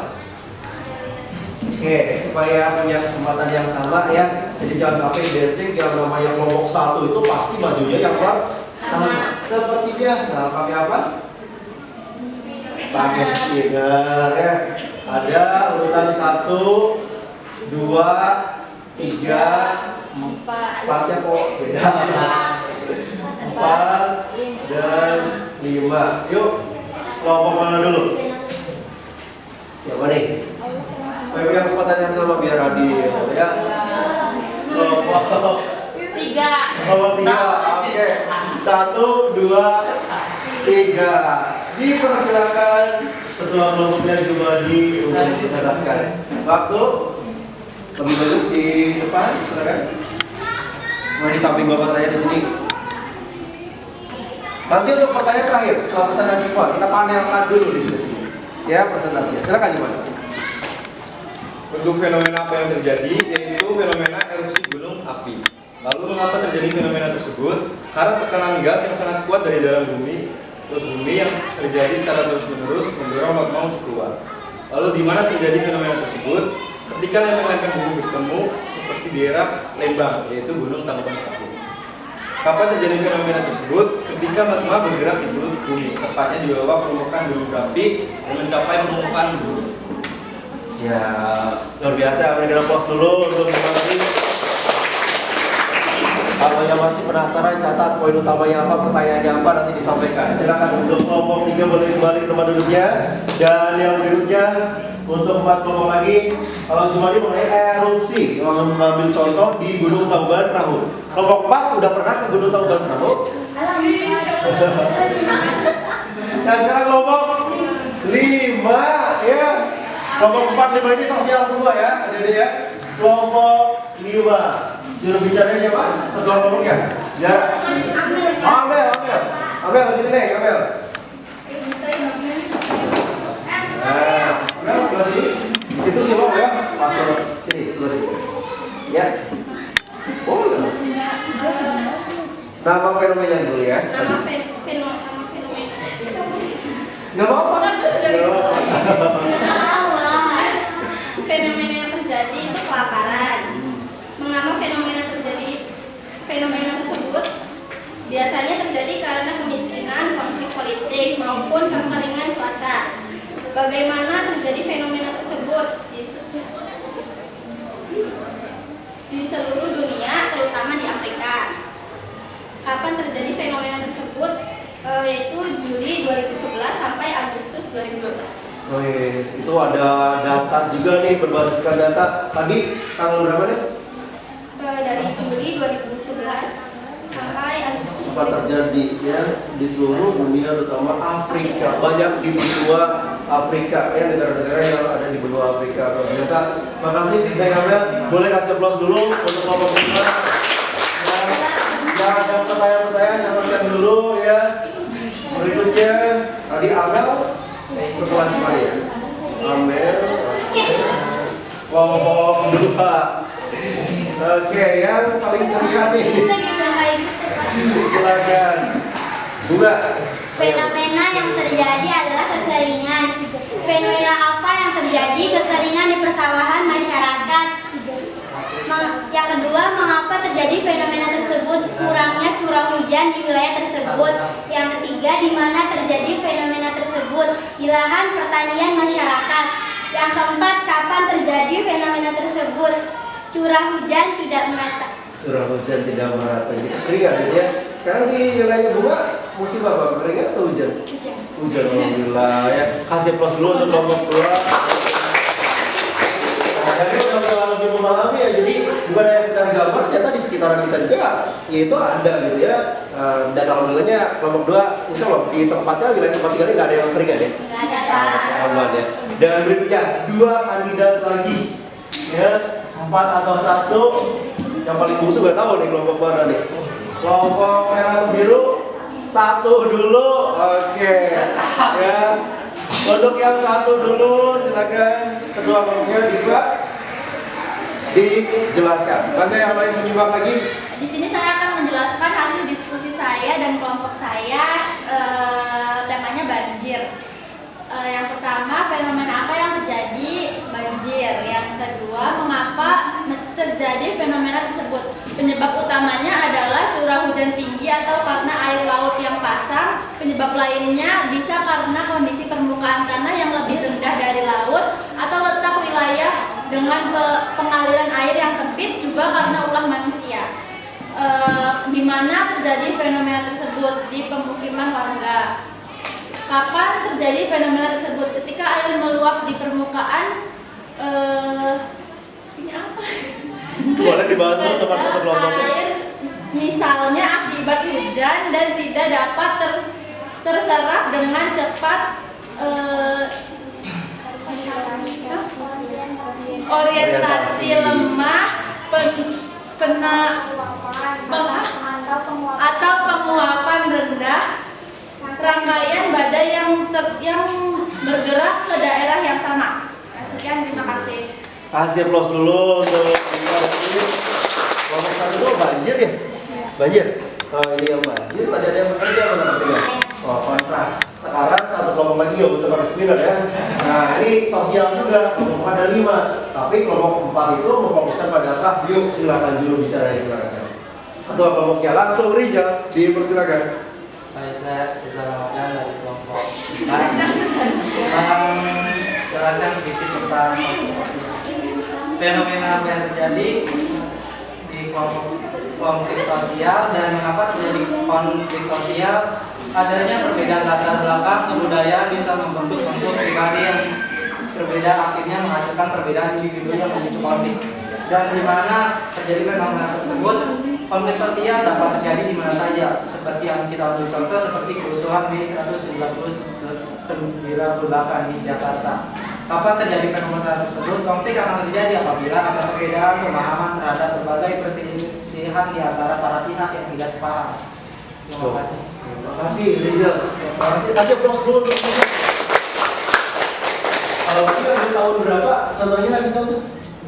Oke, supaya punya kesempatan yang sama ya. Jadi jangan sampai identik yang namanya kelompok 1 itu pasti majunya yang pertama. Seperti biasa, pakai apa? Pakai spinner ya. Ada urutan 1, 2, 3, 4-nya kok beda. 4 dan 5. Yuk, kelompok mana dulu? Siapa nih? Supaya punya kesempatan yang sama biar adil ya. Kelompok 3. Kelompok 3. Oke. 1, 2, 3. Dipersilakan ketua kelompoknya Jumadi untuk dipresentasikan. Waktu lebih bagus di depan, silakan. Mulai di samping bapak saya di sini. Nanti untuk pertanyaan terakhir setelah presentasi semua kita panelkan dulu diskusi ya presentasinya. Silakan Jumat. Untuk fenomena apa yang terjadi, yaitu fenomena erupsi gunung api. Lalu mengapa terjadi fenomena tersebut? Karena tekanan gas yang sangat kuat dari dalam bumi ke bumi yang terjadi secara terus-menerus mendorong magma untuk keluar. Lalu di mana terjadi fenomena tersebut? Ketika lempeng-lempeng bumi bertemu seperti di daerah Lembang, yaitu Gunung Tangkuban Perahu. Kapan terjadi fenomena tersebut? Ketika magma bergerak di perut bumi, tepatnya di bawah permukaan gunung berapi dan mencapai permukaan bumi. Ya, luar biasa. Berikan aplaus dulu untuk Jumadi. Kalau yang masih penasaran, catat poin utamanya apa, pertanyaannya apa, nanti disampaikan. Silakan untuk kelompok 3 boleh kembali ke tempat duduknya. Dan yang berikutnya untuk 4 kelompok lagi, kalau Jumadi mengenai erupsi, mengambil contoh di Gunung Tangkuban Perahu. Kelompok 4 udah pernah ke Gunung Tangkuban Perahu? Nah sekarang kelompok 5 ya. Kelompok 4, 5 ini sosial semua ya, adik-adik ya. Kelompok 5. Juru bicaranya siapa? Ketua kelompoknya? Zara. Amel ke sini nih, Amel. Nah, Amel sebelah sini. Di situ siapa ya? Masuk sini, sebelah sini. Ya. Oh, nama fenomena dulu ya. Nama fenomena. Nggak apa-apa. Fenomena yang terjadi itu kelaparan. Mengapa fenomena tersebut biasanya terjadi karena kemiskinan, konflik politik maupun kekeringan cuaca. Bagaimana terjadi fenomena tersebut di seluruh dunia, terutama di Afrika? Kapan terjadi fenomena tersebut? Yaitu Juli 2011 sampai Agustus 2012. Wes, itu ada data juga nih, berbasiskan data. Tadi tanggal berapa nih? Dari Juli suka terjadi ya di seluruh dunia, terutama Afrika, banyak di benua Afrika ya, negara-negara yang ada di benua Afrika. Luar biasa. Makasih Bang, boleh kasih aplaus dulu untuk kelompok kita. Jangan ada pertanyaan-pertanyaan, catatkan dulu ya. Berikutnya tadi Amel setelah ya. Amel kelompok 2. Oke, yang paling ceria nih. Silakan. Bunga. Fenomena yang terjadi adalah kekeringan. Fenomena apa yang terjadi? Kekeringan di persawahan masyarakat. Yang kedua, mengapa terjadi fenomena tersebut? Kurangnya curah hujan di wilayah tersebut. Yang ketiga, di mana terjadi fenomena tersebut? Di lahan pertanian masyarakat. Yang keempat, kapan terjadi fenomena tersebut? Curah hujan tidak merata. Curah hujan tidak merata. Jadi keringan gitu ya. Sekarang di wilayah Bunga musim apa? Keringan atau hujan? Hujan. Hujan, alhamdulillah ya. Kasih aplaus dulu untuk kelompok 2. Jadi kalau lebih memahami ya, jadi bukan hanya sekedar gambar, ternyata di sekitaran kita juga yaitu ada gitu ya. Dan alhamdulillahnya kelompok 2 insya Allah di tempatnya, wilayah tempat tinggalnya nggak ada yang keringan ya. Nggak ada. Aman ya. Dan berikutnya 2 kandidat lagi ya, 4 atau 1 yang paling bungsu nggak tahu nih kelompok mana nih. Kelompok merah biru 1 dulu, oke ya. Untuk yang 1 dulu silakan ketua kelompoknya dijelaskan. Bagaimana yang lain menyimak lagi? Di sini saya akan menjelaskan hasil diskusi saya dan kelompok saya. Temanya banjir. Yang pertama, fenomena apa yang terjadi? Banjir. Yang kedua, mengapa terjadi fenomena tersebut? Penyebab utamanya adalah curah hujan tinggi atau karena air laut yang pasang. Penyebab lainnya bisa karena kondisi permukaan tanah yang lebih rendah dari laut atau letak wilayah dengan pengaliran air yang sempit, juga karena ulah manusia. Di mana terjadi fenomena tersebut? Di pemukiman warga. Kapan terjadi fenomena tersebut? Ketika air meluap di permukaan, ini apa? Boleh dibantu teman-teman kelompoknya. Air, misalnya akibat hujan dan tidak dapat terserap dengan cepat. Orientasi lemah, atau penguapan rendah, rangkaian badai yang bergerak ke daerah yang sama. Sekian, terima kasih. Kasih aplaus dulu untuk kelompok 1 itu banjir ya? Banjir? Oh, ini yang banjir, tadi ada yang bekerja mana ketiga? Oh, kontras. Sekarang 1 kelompok lagi nggak usah pakai spinner ya. Nah, ini sosial juga, kelompok ada 5. Tapi kelompok 4 itu memfokuskan pada apa? Yuk, silakan juru bicara, silakan. Ketua kelompoknya langsung Rizal, dipersilakan. Saya bisa Ramadan dari kelompok 4. Jelaskan sedikit tentang fenomena apa yang terjadi di konflik sosial dan mengapa terjadi konflik sosial. Adanya perbedaan latar belakang kebudayaan bisa membentuk pribadi yang berbeda, akhirnya menghasilkan perbedaan individu yang memicu konflik. Dan di mana terjadi fenomena tersebut, konflik sosial dapat terjadi di mana saja, seperti yang kita ambil contoh seperti kerusuhan Mei 1998 di Jakarta. Kapan terjadi fenomena tersebut? Konflik akan terjadi apabila ada perbedaan pemahaman terhadap berbagai perselisihan di antara para pihak yang tidak sepaham. Terima kasih. Terima kasih Rizal. Terima kasih. Kasih aplaus dulu untuk Rizal. Kalau kita di tahun berapa? Contohnya hari Sabtu?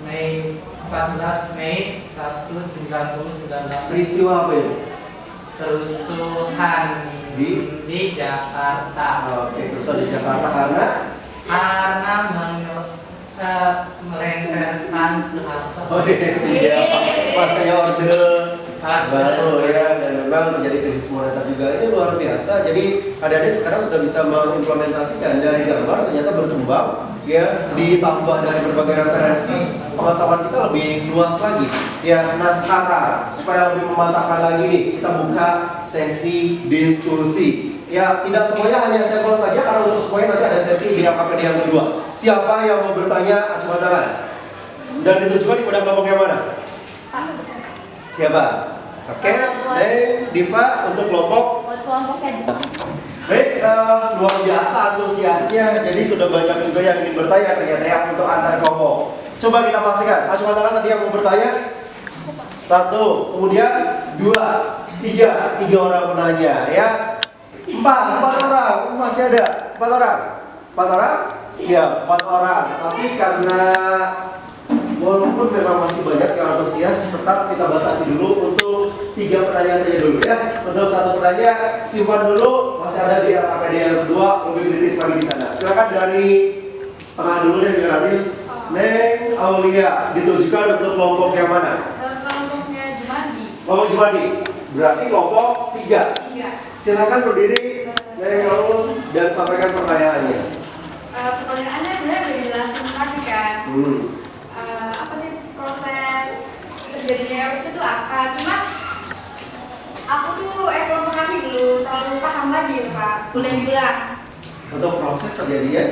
Mei 14 Mei 1998. Peristiwa apa itu? Kerusuhan di Jakarta. Oke, kerusuhan di Jakarta karena melengsarkan Soeharto. oh siap. Masanya orde baru ya, dan memang menjadi krisis moneter juga. Ini luar biasa. Jadi adik-adik sekarang sudah bisa mengimplementasikan dari gambar, ternyata berkembang ya, ditambah dari berbagai referensi, pengetahuan kita lebih luas lagi ya. Nah sekarang supaya lebih memantapkan lagi nih, kita buka sesi diskusi ya. Tidak semuanya hanya sampel saja, karena untuk semuanya nanti ada sesi di LKPD yang kedua. Siapa yang mau bertanya, acungkan tangan dan ditujukan kepada kelompok yang mana? Siapa? Oke, Diva untuk kelompok. Buat kelompoknya juga. Baik, luar biasa antusiasnya. Jadi sudah banyak juga yang ingin bertanya ternyata ya untuk antar kelompok. Coba kita pastikan. Acungan tangan tadi yang mau bertanya. 1, kemudian 2, 3 orang penanya ya. 4 orang masih ada 4 orang. 4 orang? Siap, 4 orang. Tapi karena walaupun memang masih banyak yang antusias, tetap kita batasi dulu untuk 3 penanya saja dulu ya. Untuk 1 penanya simpan dulu, masih ada di LKPD yang kedua, lebih kritis lagi di sana. Silakan dari tengah dulu deh biar adil. Neng Aulia ditujukan untuk kelompok yang mana? Kelompoknya Jumadi. Kelompok Jumadi. Berarti kelompok 3. Silakan berdiri Neng Aulia dan sampaikan pertanyaannya. Pertanyaannya sebenarnya udah dijelasin tadi kan. Apa sih proses terjadinya erupsi itu apa? Cuma aku tuh kelompok kami belum terlalu paham lagi gitu Pak. Boleh diulang? Untuk proses terjadinya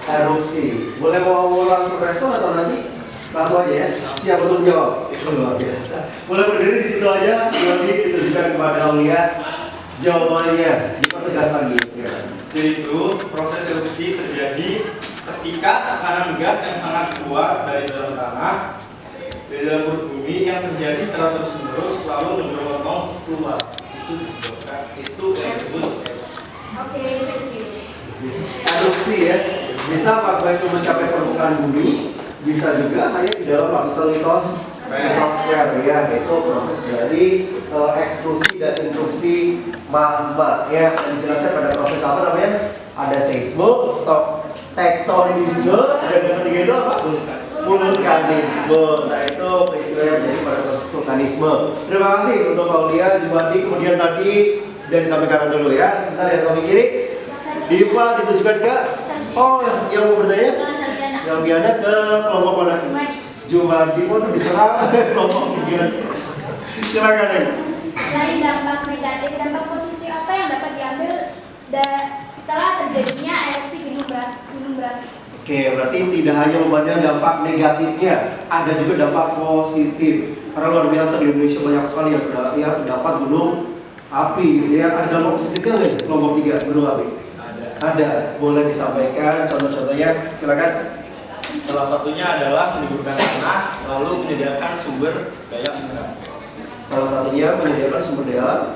erupsi. Boleh mau langsung respon atau nanti langsung aja ya? Siap untuk jawab. Luar biasa. Boleh berdiri di situ aja. Nanti ditujukan kepada Aulia. Jawabannya dipertegas lagi. Ya. Yaitu proses erupsi terjadi ketika tekanan gas yang sangat kuat dari dalam tanah, dari dalam perut bumi yang terjadi secara terus-menerus lalu mendorong keluar. Itu yang disebut Oke, thank you. Erupsi ya. Bisa apakah itu mencapai permukaan bumi? Bisa juga hanya di dalam lapisan litosfer ya. Itu proses dari eksklusi dan intruksi magma ya. Dan dijelaskan pada proses apa namanya? Ada seismo, tektonisme, dan yang ketiga itu apa? Vulkanisme. Nah itu peristiwa yang terjadi pada proses vulkanisme. Terima kasih untuk Aulia, Jumadi, kemudian tadi dari samping kanan dulu ya. Sebentar ya samping kiri. Diva ditujukan ke yang mau bertanya? Selviana ke kelompok mana? Jumadi. Waduh diserang kelompok 3. Silakan ya. Selain dampak negatif, dampak positif apa yang dapat diambil setelah terjadinya erupsi gunung berapi? Oke, berarti tidak hanya memandang dampak negatifnya, ada juga dampak positif. Karena luar biasa di Indonesia banyak sekali yang dapat gunung api gitu ya. Ada dampak positifnya nggak nih? Kelompok 3 gunung api? Ada. Boleh disampaikan contoh-contohnya? Silakan. salah satunya adalah menyuburkan tanah lalu menyediakan sumber daya mineral. Salah satunya menyediakan sumber daya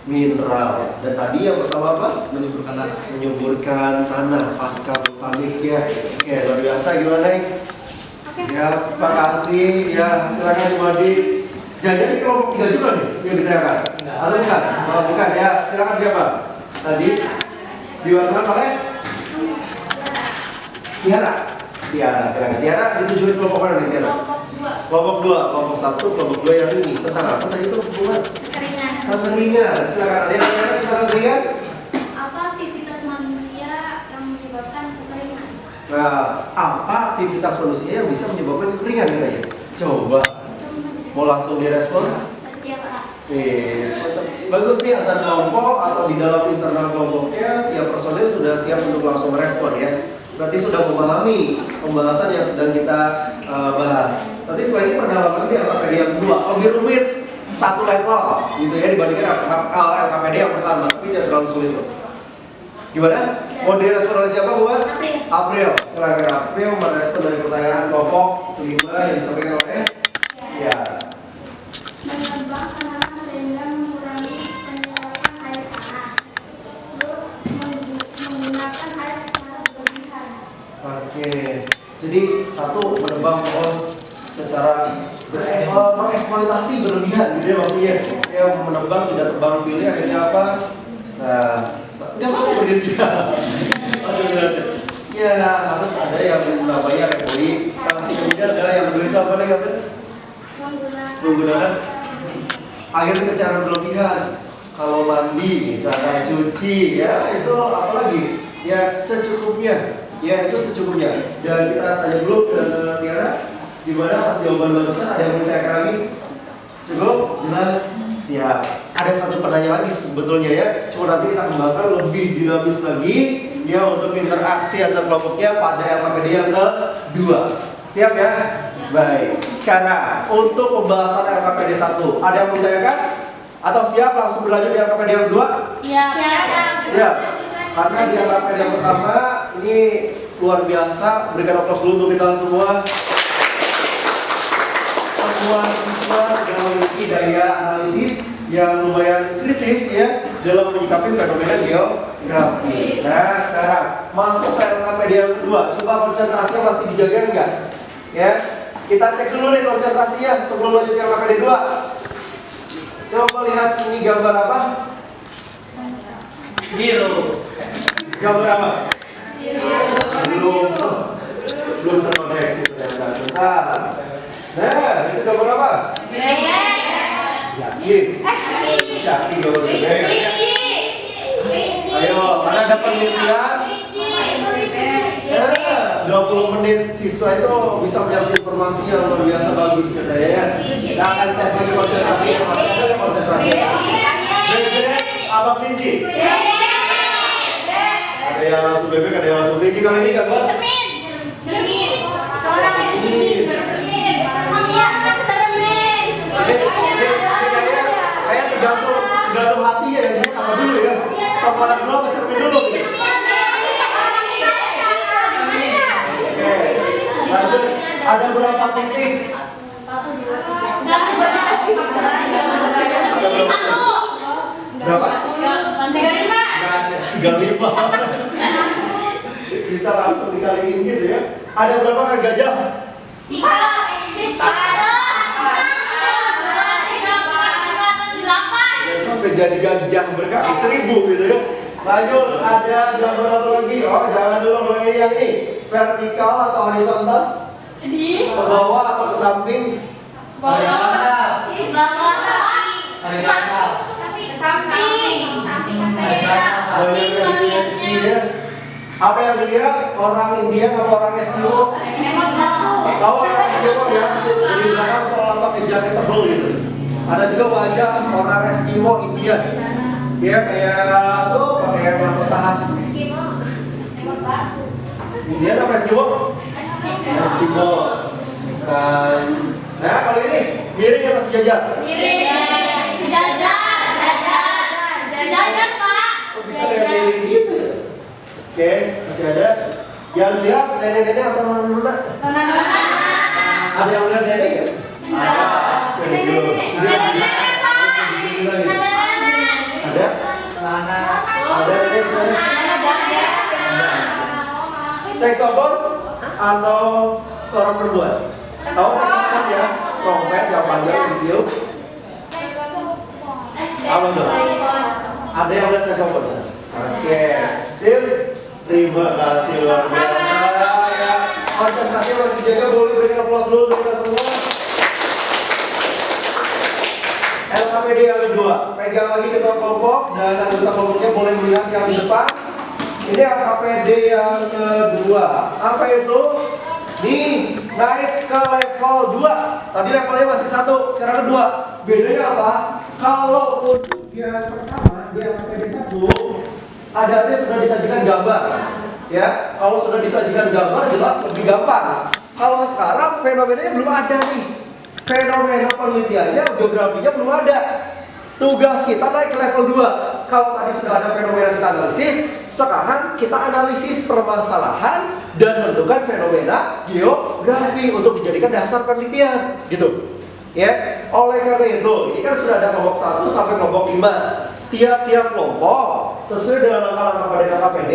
mineral. Dan tadi yang pertama apa? Menyuburkan tanah. Menyuburkan tanah pasca vulkanik ya. Oke, luar biasa gimana nih? Siap, terima kasih ya. Silakan Jumadi. Jadi kelompok 3 juga nih yang ditanyakan? Atau bukan? Oh, bukan ya. Silakan siapa? Tadi diwakilkan oleh Tiara. Tiara, silakan. Tiara ditujukan kelompok mana nih Tiara? Kelompok 2. Kelompok 1, kelompok 2 yang ini. Tentang apa tadi itu hubungan? Kekeringan. Kekeringan. Silakan. Ada yang tanya tentang kekeringan? Apa aktivitas manusia yang menyebabkan kekeringan? Nah, apa aktivitas manusia yang bisa menyebabkan kekeringan katanya? Coba. Mau langsung direspon? Iya Pak. Yes. Bagus nih antar kelompok atau di dalam internal kelompoknya tiap personil sudah siap untuk langsung merespon ya. Berarti sudah memahami pembahasan yang sedang kita bahas. Nanti setelah ini pendalaman di LKPD yang kedua lebih rumit satu level gitu ya dibandingkan LKPD yang pertama, tapi tidak terlalu sulit loh. Gimana? Mau direspon oleh siapa buat? April. Silakan April merespon dari pertanyaan kelompok 5 yang disampaikan oleh ya. Menebang tanah sehingga mengurangi penyerapan air tanah. Terus menggunakan air secara berlebihan. Oke. Jadi satu menebang pohon secara mengeksploitasi berlebihan gitu ya maksudnya. Yang menebang tidak tebang pilih akhirnya apa? Nah, nggak apa-apa berdiri juga. Ya harus ada yang namanya repoli. Sanksi kemudian adalah yang kedua itu apa nih Kapten? Menggunakan air secara berlebihan. Kalau mandi misalkan cuci ya itu apalagi ya secukupnya ya itu secukupnya. Dan kita tanya dulu ke Tiara gimana atas jawaban barusan, ada yang mau ditanyakan lagi? Cukup? Jelas? Siap. Ada satu pertanyaan lagi sebetulnya ya, cuma nanti kita kembangkan lebih dinamis lagi ya untuk interaksi antar kelompoknya pada LKPD yang kedua. Siap ya? Baik. Sekarang untuk pembahasan LKPD 1, ada yang mau ditanyakan? Atau siap langsung berlanjut di LKPD yang kedua? Siap. Siap. Karena di LKPD yang pertama ini luar biasa. Berikan aplaus dulu untuk kita semua. Semua siswa sudah memiliki daya analisis yang lumayan kritis ya dalam menyikapi fenomena geografi. Nah, sekarang masuk ke LKPD yang kedua. Coba konsentrasinya masih dijaga enggak? Ya, kita cek dulu nih konsentrasinya sebelum lanjut ke LKPD 2. Coba lihat ini gambar apa? Biru. Gambar apa? Belum terkoneksi ternyata. Sebentar. Nah, itu gambar apa? Yakin? Yakin gambar bebek? Ayo, karena ada penelitian. 20 menit siswa itu bisa mendapat informasi yang luar biasa bagus ya. Kita akan tes lagi konsentrasinya. Masih ada konsentrasinya? Bebek apa kelinci? Ada yang langsung bebek, ada yang langsung kelinci. Kalau ini gambar? Kayak tergantung hati ya, jadi apa dulu ya? Paparan dulu apa cermin dulu gitu? Oke, lanjut. Ada berapa titik? Berapa? 35. Bisa langsung dikaliin gitu ya. Ada berapa kali gajah? 3. Sampai jadi gajah berkaki 1000 gitu ya. Lanjut, ada gambar apa lagi? Oh, jangan dulu mulai yang ini. Vertikal atau horizontal? Ke bawah atau ke samping? Apa yang dilihat? Orang Indian atau orang Eskimo? Tahu orang Eskimo ya? Di belakang selalu pakai jaket tebal gitu. Ada juga wajah orang Eskimo Indian. Dia kayak tuh pakai mahkota khas. Indian apa Eskimo? Eskimo. Nah, kalau ini miring atau sejajar? Kok bisa kayak miring gitu? Oke, masih ada. Yang lihat nenek-nenek atau nona-nona? Ada yang lihat nenek ya? Serius. Ada? Ada nenek di sana? Saxophone atau seorang perempuan? Tahu saxophone ya? Trompet yang panjang video. Apa tuh? Ada yang lihat saxophone di sana? Oke, sip. Terima kasih luar biasa ya. Konsentrasi masih jaga, boleh berikan aplaus dulu untuk kita semua. LKPD yang kedua, pegang lagi ketua kelompok dan anggota kelompoknya boleh melihat yang di depan. Ini LKPD yang kedua. Apa itu? Nih, naik ke level 2. Tadi levelnya masih 1, sekarang kedua. Bedanya apa? Kalau untuk yang pertama, di LKPD 1 ada sudah disajikan gambar, ya. Kalau sudah disajikan gambar jelas lebih gampang. Kalau sekarang fenomenanya belum ada nih, fenomena penelitiannya, geografinya belum ada. Tugas kita naik ke level 2. Kalau tadi sudah ada fenomena kita analisis, sekarang kita analisis permasalahan dan tentukan fenomena geografi untuk dijadikan dasar penelitian, gitu. Ya, oleh karena itu, ini kan sudah ada kelompok 1 sampai kelompok 5. Tiap-tiap kelompok sesuai dengan langkah-langkah pada LKPD,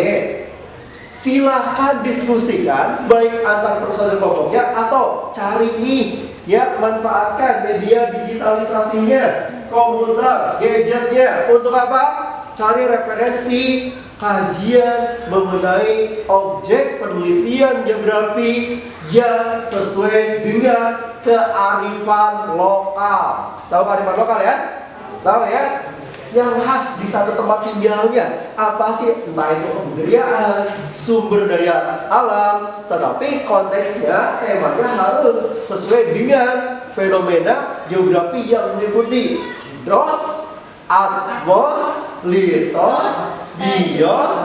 silahkan diskusikan baik antar personil kelompoknya atau cari nih ya, manfaatkan media digitalisasinya, komputer, gadgetnya untuk apa? Cari referensi kajian mengenai objek penelitian geografi yang sesuai dengan kearifan lokal. Tahu kearifan lokal ya? Tahu ya? Yang khas di satu tempat tinggalnya apa sih? Entah itu kebudayaan, sumber daya alam, tetapi konteksnya, temanya harus sesuai dengan fenomena geografi yang meliputi DOS, Atmos, Litos, Bios,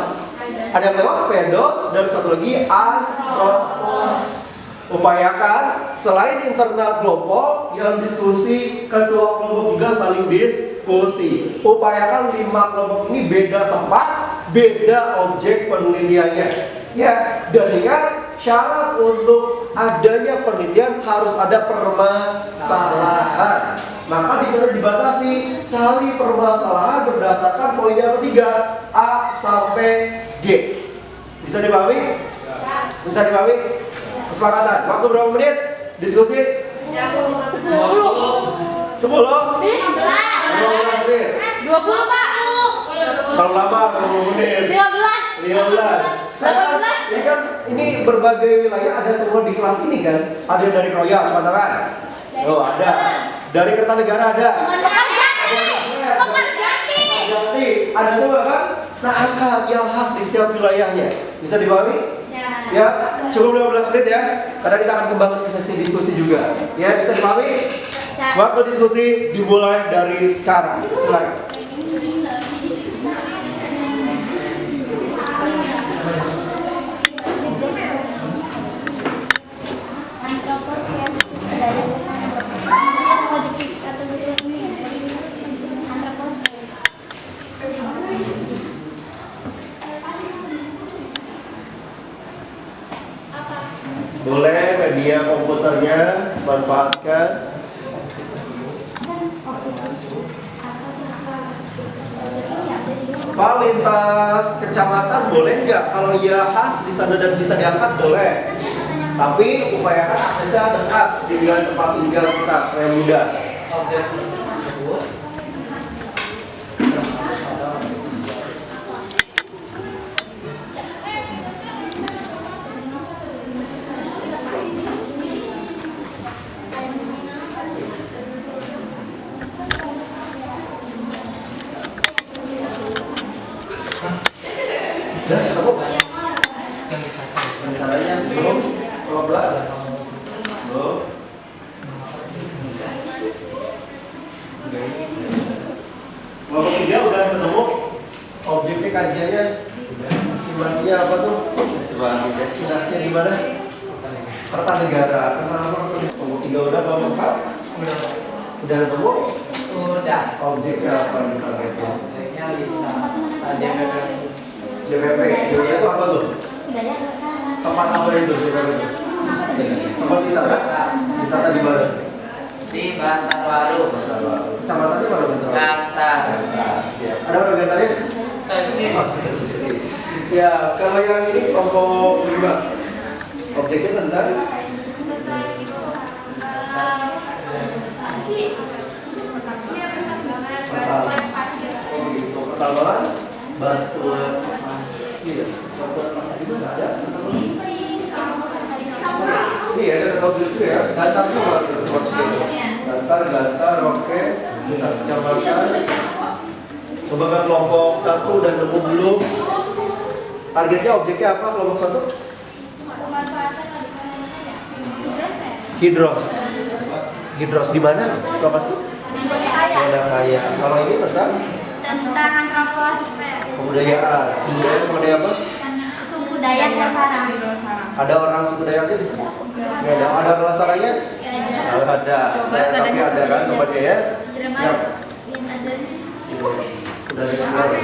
ada yang lewat Pedos, dan satu lagi Anthropos. Upayakan selain internal kelompok yang diskusi, ketua kelompok juga saling diskusi. Upayakan 5 kelompok ini beda tempat, beda objek penelitiannya. Ya, dan ingat syarat untuk adanya penelitian harus ada permasalahan. Maka di sana dibatasi cari permasalahan berdasarkan poin yang ketiga A sampai G. Bisa dipahami? Bisa dipahami? Kesepakatan. Waktu berapa menit? Diskusi? 10. 10? 15 menit. 20 Pak. Terlalu lama 20 menit. 15. 15. Ini berbagai wilayah ada semua di kelas ini kan. Ada yang dari Kroya, coba tangan. Oh ada. Dari Kertanegara ada. Pekerjati. Ada semua kan? Nah angka yang khas di setiap wilayahnya. Bisa dipahami? Ya, cukup 15 menit ya. Karena kita akan kembangkan ke sesi diskusi juga. Ya, bisa dipahami? Waktu diskusi dimulai dari sekarang. Silakan. Boleh media komputernya manfaatkan. Pak, lintas kecamatan boleh nggak? Kalau ya khas di sana dan bisa diangkat boleh. Tapi upayakan aksesnya dekat dengan tempat tinggal kita supaya mudah. Objek tersebut Udah ketemu? yang disahkan. Caranya belum? Kalau belum? Belum. Kelompok 3 udah ketemu objeknya, kajiannya, estimasinya apa tuh? Destinasinya di mana? Kertanegara. Kelompok 3 udah, kelompok 4 udah ketemu? Udah. Objeknya apa nih targetnya? Objeknya bisa JPP. JPP. JPP itu apa tuh? Tempat apa itu JPP itu? Tempat wisata? Wisata di mana? Di Bantarbaru. Kecamatannya mana Bantar? Gantar. Siap. Ada orang Gantarnya? Saya sendiri. Siap. Kalau yang ini kelompok 5 objeknya tentang pertambangan batuan pasir. Batuan pasir di mana ada? Ini ya, ada tahu dulu ya. Gantar cuma Gantar, oke. Lintas kecamatan. Kembangkan kelompok 1 dan nemu belum? Targetnya objeknya apa kelompok 1? Hidros. Hidros di mana? Itu apa sih? Wadah kaya. Kalau ini tentang Antropos. kebudayaan. Kebudayaan apa? Suku Dayak Losarang. Ada orang suku Dayaknya di sini? Nggak ada. Ada orang Lasaranya? Ada. Tapi ada kan tempatnya ya? Siap. Udah di sini.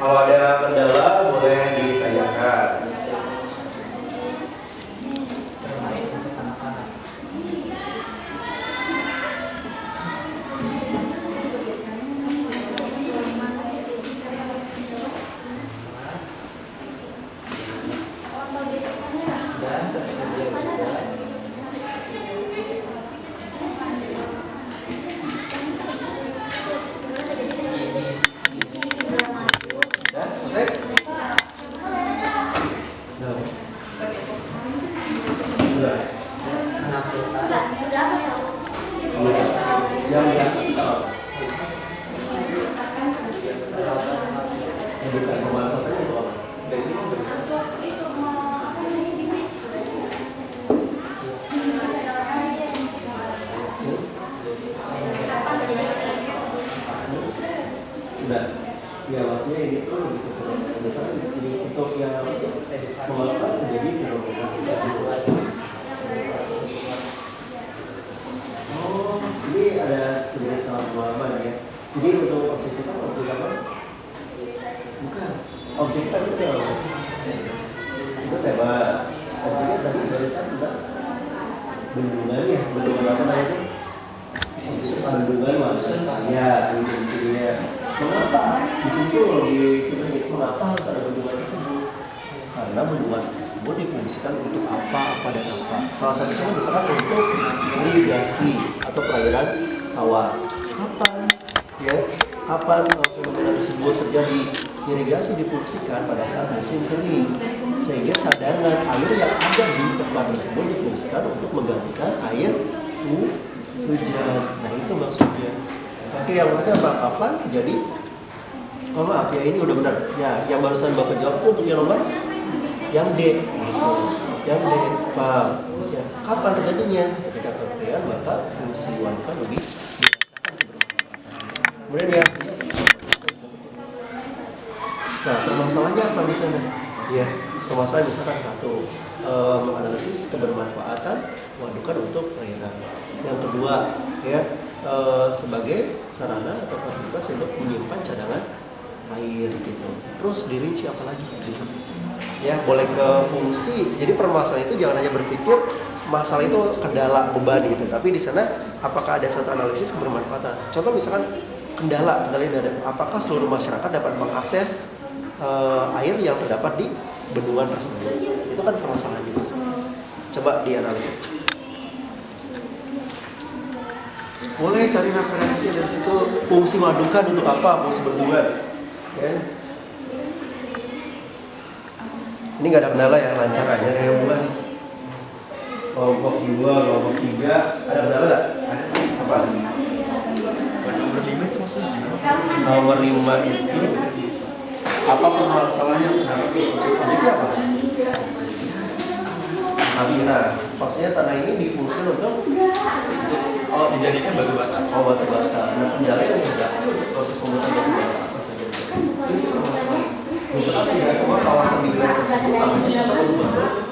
Kalau ada kendala boleh ditanyakan. Ya maksudnya ini tuh lebih ke biasanya di sini untuk yang mengapa menjadi fenomena. Oh, ini ada sedikit salah pemahaman ya. Jadi untuk objek kita objek apa? Bukan. Objek kita itu apa? Itu tema. Objeknya tadi barusan udah bendungan ya. Bendungan apa namanya? Bendungan maksudnya. Ya, ini di sini ya. Mengapa? Di situ disebut mengapa harus ada bendungan tersebut? Karena bendungan tersebut difungsikan untuk apa dan apa. Salah satunya misalkan untuk irigasi atau perairan sawah. Kapan? Ya, kapan fenomena tersebut terjadi? Irigasi difungsikan pada saat musim kering, sehingga cadangan air yang ada di tempat tersebut difungsikan untuk menggantikan air hujan. Nah itu maksudnya. Oke, yang pertama kapan? Jadi, oh maaf ya ini udah benar. Ya, yang barusan Bapak jawab itu untuk yang nomor yang D. Gitu. Yang D. Paham? Ya, kapan terjadinya? Ketika kekeringan maka fungsi waduk lebih dirasakan kebermanfaatan. Kemudian ya. Nah, permasalahannya apa di sana? Ya, permasalahan misalkan satu, menganalisis kebermanfaatan wadukan untuk perairan. Yang kedua, ya. Sebagai sarana atau fasilitas untuk menyimpan cadangan air gitu. Terus dirinci apa lagi? Ya boleh ke fungsi. Jadi permasalahan itu jangan hanya berpikir masalah itu kendala beban gitu. Tapi di sana apakah ada satu analisis kebermanfaatan? Contoh misalkan kendala ini ada. Apakah seluruh masyarakat dapat mengakses air yang terdapat di bendungan tersebut? Itu kan permasalahan juga. Coba dianalisis. Boleh cari referensi dari situ, fungsi wadukan untuk apa, fungsi bendungan. Ya. Ini nggak ada kendala ya, lancar aja kayak bulan nih. Kelompok 2, kelompok 3, ada kendala nggak? Apa? Nomor 5 itu maksudnya gimana? Nomor 5 itu apa permasalahannya? Objeknya apa? Habitat. Maksudnya tanah ini difungsikan untuk dijadikan batu bata. Oh, batu bata. Nah, kendala yang tidak proses pembuatan batu bata apa saja? Ini sih permasalahan. Misalkan tidak semua kawasan di wilayah tersebut masih cocok untuk batu bata.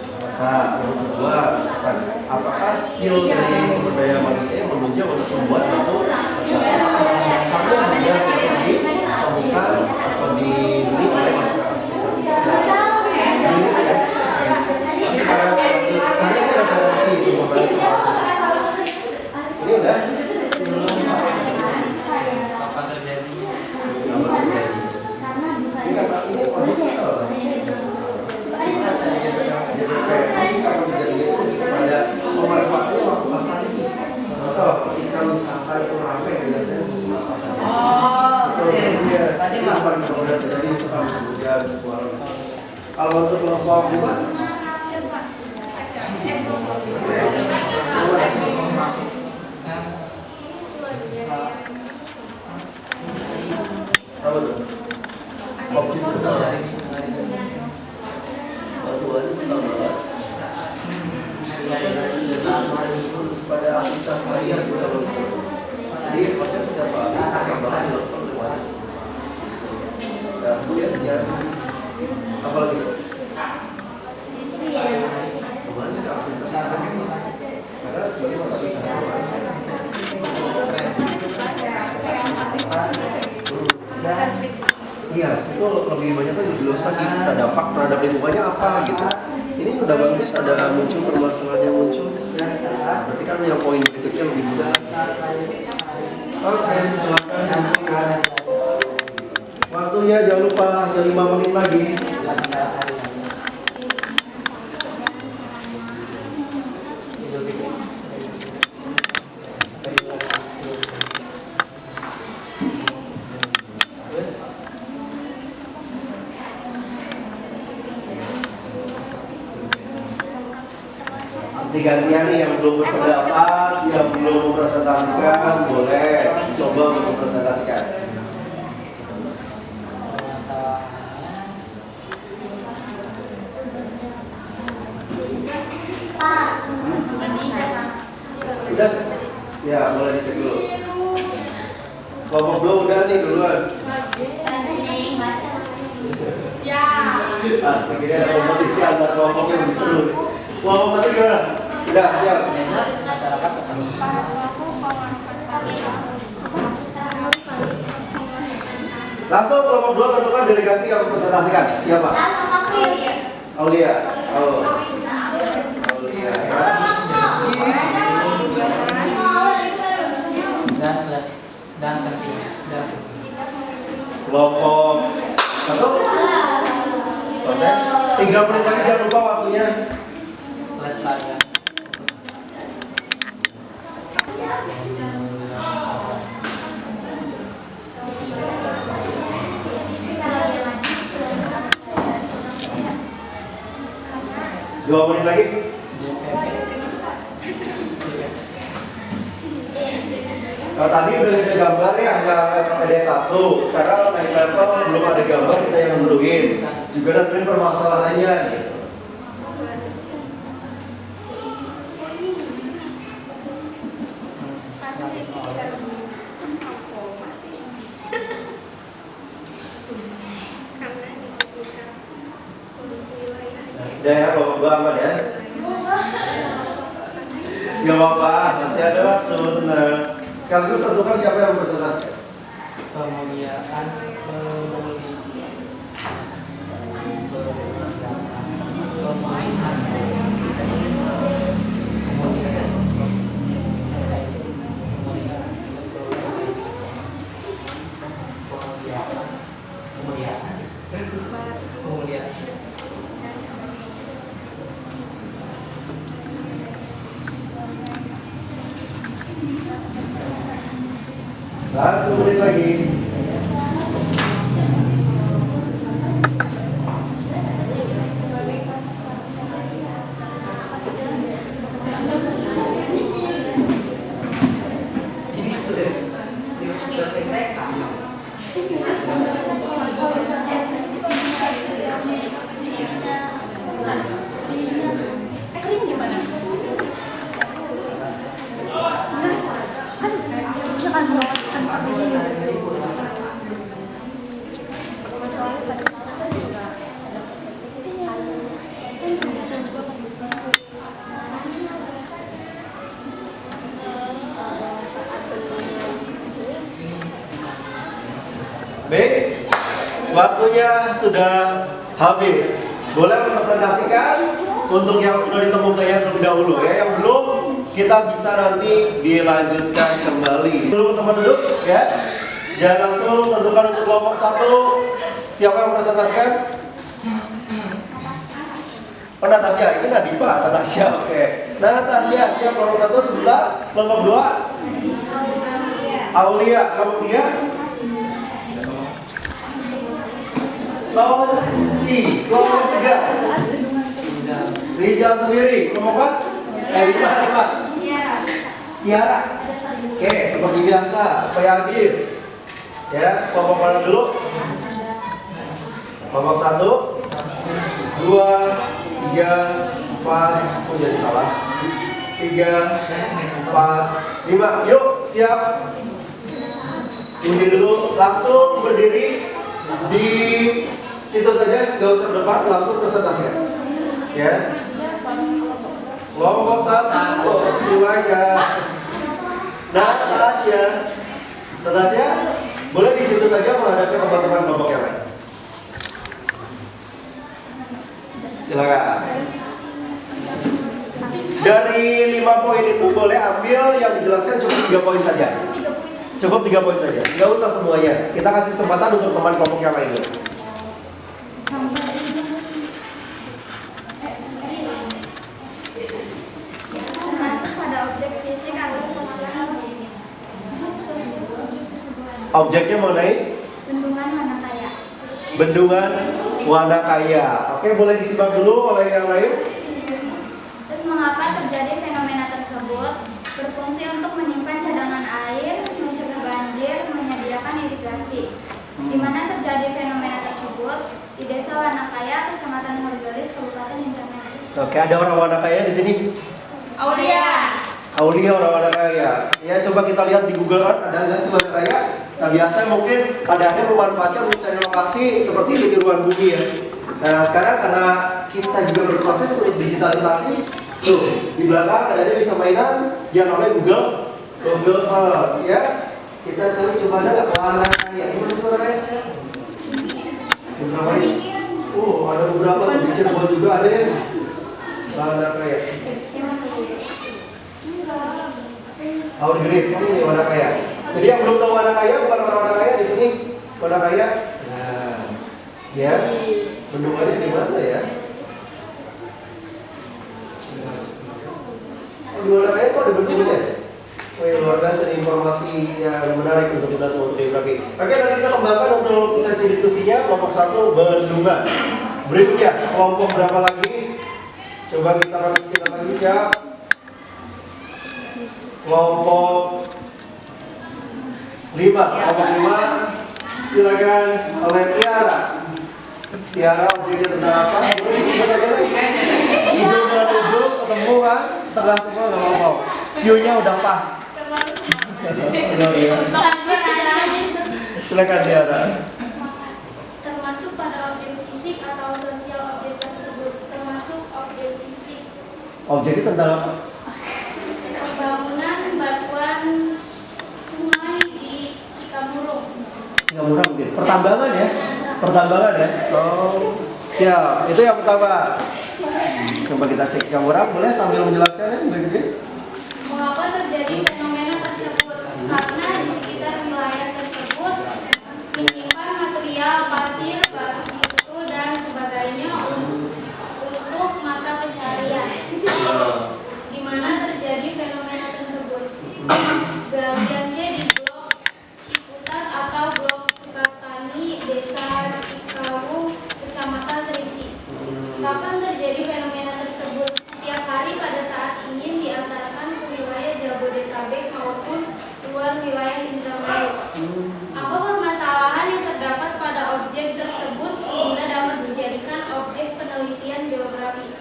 Yang kedua, misalkan apakah skill dari sumber daya manusia yang menunjang untuk membuat batu bata sama mudah untuk ditemukan atau dibeli oleh masyarakat sekitar? Ini sih ya. Karena ini referensi di beberapa kawasan. Ini udah Kapan terjadi? Ini kapan ini kondisi kapan terjadi itu pada pemanfaatannya waktu kapan sih? Contoh ketika misalkan itu ramai biasanya musim apa saja? Iya. Pasti kapan kemudian terjadi misalkan musim hujan, sebuah. Kalau untuk kelompok dua, apa tuh? Objek itu batuan tambahan pada aktivitas harian jadi makanya setiap hari tambahan dilakukan oleh wadah. Dan kemudian ya apa lagi tuh? Kembali ke aktivitas harian karena sebagai mata pencaharian. Iya, itu lebih banyak lagi, lebih luas lagi. Nah, dampak terhadap lingkungannya apa gitu. Ini udah bagus, ada muncul permasalahan yang muncul. Berarti kan yang poin berikutnya lebih mudah. Oke, silakan. Waktunya jangan lupa, ada 5 menit lagi. Gantian nih yang belum berpendapat, yang belum mempresentasikan, boleh coba mempresentasikan. Udah? Siap, boleh dicek dulu. Kelompok 2 udah nih duluan. Siap. Asik, ini ada kompetisi antar kelompok yang lebih seru. Kelompok 1 gimana? Udah, siap. Langsung kelompok 2 tentukan delegasi yang mempresentasikan. Siapa? Aulia. Oh. Aulia ya. Dan tertiga. Kelompok 1. Proses. 3 menit lagi, jangan lupa waktunya. Pelestarian. Dua menit lagi. Kalau tadi udah ada gambar ya, hanya PPD 1. Sekarang naik level, belum ada gambar, kita yang nentuin. Juga nentuin permasalahannya gitu. Udah ya, Bapak gua aman ya. Gak apa-apa, masih ada waktu, tenang. Sekaligus tentukan siapa yang mempresentasikan. Pemuliaan Satu menit lagi. Baik, waktunya sudah habis. Boleh mempresentasikan untuk yang sudah ditemukan terlebih dahulu ya. Yang belum, kita bisa nanti dilanjutkan kembali. Dulu teman duduk ya. Dan langsung tentukan untuk kelompok 1. Siapa yang mempresentasikan? Oh, Natasha, ini Nadipa, Natasha, oke. Natasha, siap kelompok 1 sebentar. Kelompok 2? Aulia, kelompok 3? Loci, kelompok 3. Rijal sendiri, kelompok 4? Lima. Tiara. Oke, seperti biasa, supaya adil. Ya, kelompok mana dulu? Kelompok 1, 2, 3, 4. Oh, jadi salah. 3, 4, 5. Yuk, siap. Undi dulu, langsung berdiri di situ saja, gak usah depan, langsung presentasikan. Ya. Kelompok 1, semuanya. Natasha, boleh di situ saja menghadapi teman-teman kelompok yang lain. Silakan. Dari 5 poin itu boleh ambil yang dijelaskan cukup 3 poin saja. Cukup 3 poin saja. Nggak usah semuanya. Kita kasih kesempatan untuk teman kelompok yang lainnya. Termasuk pada objek fisik atau sosial. Objeknya mengenai Bendungan Hanakaya. bendungan Wanakaya. Oke, boleh disimak dulu oleh yang lain. Terus mengapa terjadi fenomena tersebut? Berfungsi untuk menyimpan cadangan air, mencegah banjir, menyediakan irigasi. Di mana terjadi fenomena tersebut? Di Desa Wanakaya, Kecamatan Horgelis, Kabupaten Indramayu. Oke, ada orang Wanakaya di sini. Aulia. Aulia orang Wanakaya. Ya, coba kita lihat di Google Earth ada nggak sih Wanakaya? Nah, biasa mungkin ada memanfaatkan mencari lokasi seperti ini di ruang bumi ya. Nah, sekarang karena kita juga berproses untuk digitalisasi, tuh di belakang ada bisa mainan yang namanya Google Earth ya. Kita cari coba ada nggak Wanakaya? Gimana sih Wanakaya? Ada beberapa di Cirebon juga ada ya. Wanakaya. Horgelis ini Wanakaya. Jadi yang belum tahu Wanakaya bukan orang Wanakaya di sini. Wanakaya. Nah, ya. Bendungannya di mana ya? Di Wanakaya itu ada bendungannya. Oh ya, luar biasa informasi yang menarik untuk kita semua geografi. Oke, nanti kita kembangkan untuk sesi diskusinya kelompok 1 bendungan. Berikutnya kelompok berapa lagi? Coba kita lagi siap. Kelompok 5, silakan oleh Tiara. Tiara objeknya tentang apa? Boleh disebut aja nih. Ujung dengan ujung ketemu kan? Tengah semua nggak apa-apa. View-nya udah pas. Silakan Tiara. Termasuk pada objek fisik atau sosial objek tersebut. Termasuk objek fisik. Objeknya tentang apa? Pembangunan batuan sungai di Cikamurung. Cikamurung mungkin. Pertambangan ya? Pertambangan ya? Oh, siap. Itu yang pertama. Coba kita cek Cikamurung. Boleh sambil menjelaskan ya berikutnya? Mengapa terjadi fenomena tersebut? Karena di sekitar wilayah tersebut menyimpan material pasir, batu situ dan sebagainya untuk mata pencarian. Di mana terjadi fenomena tersebut. Galian C di blok Ciputat atau blok Sukatani, Desa Cikawu, Kecamatan Terisi. Kapan terjadi fenomena tersebut? Setiap hari pada saat ingin diantarkan ke wilayah Jabodetabek maupun luar wilayah Indramayu. Apa permasalahan yang terdapat pada objek tersebut sehingga dapat dijadikan objek penelitian geografi?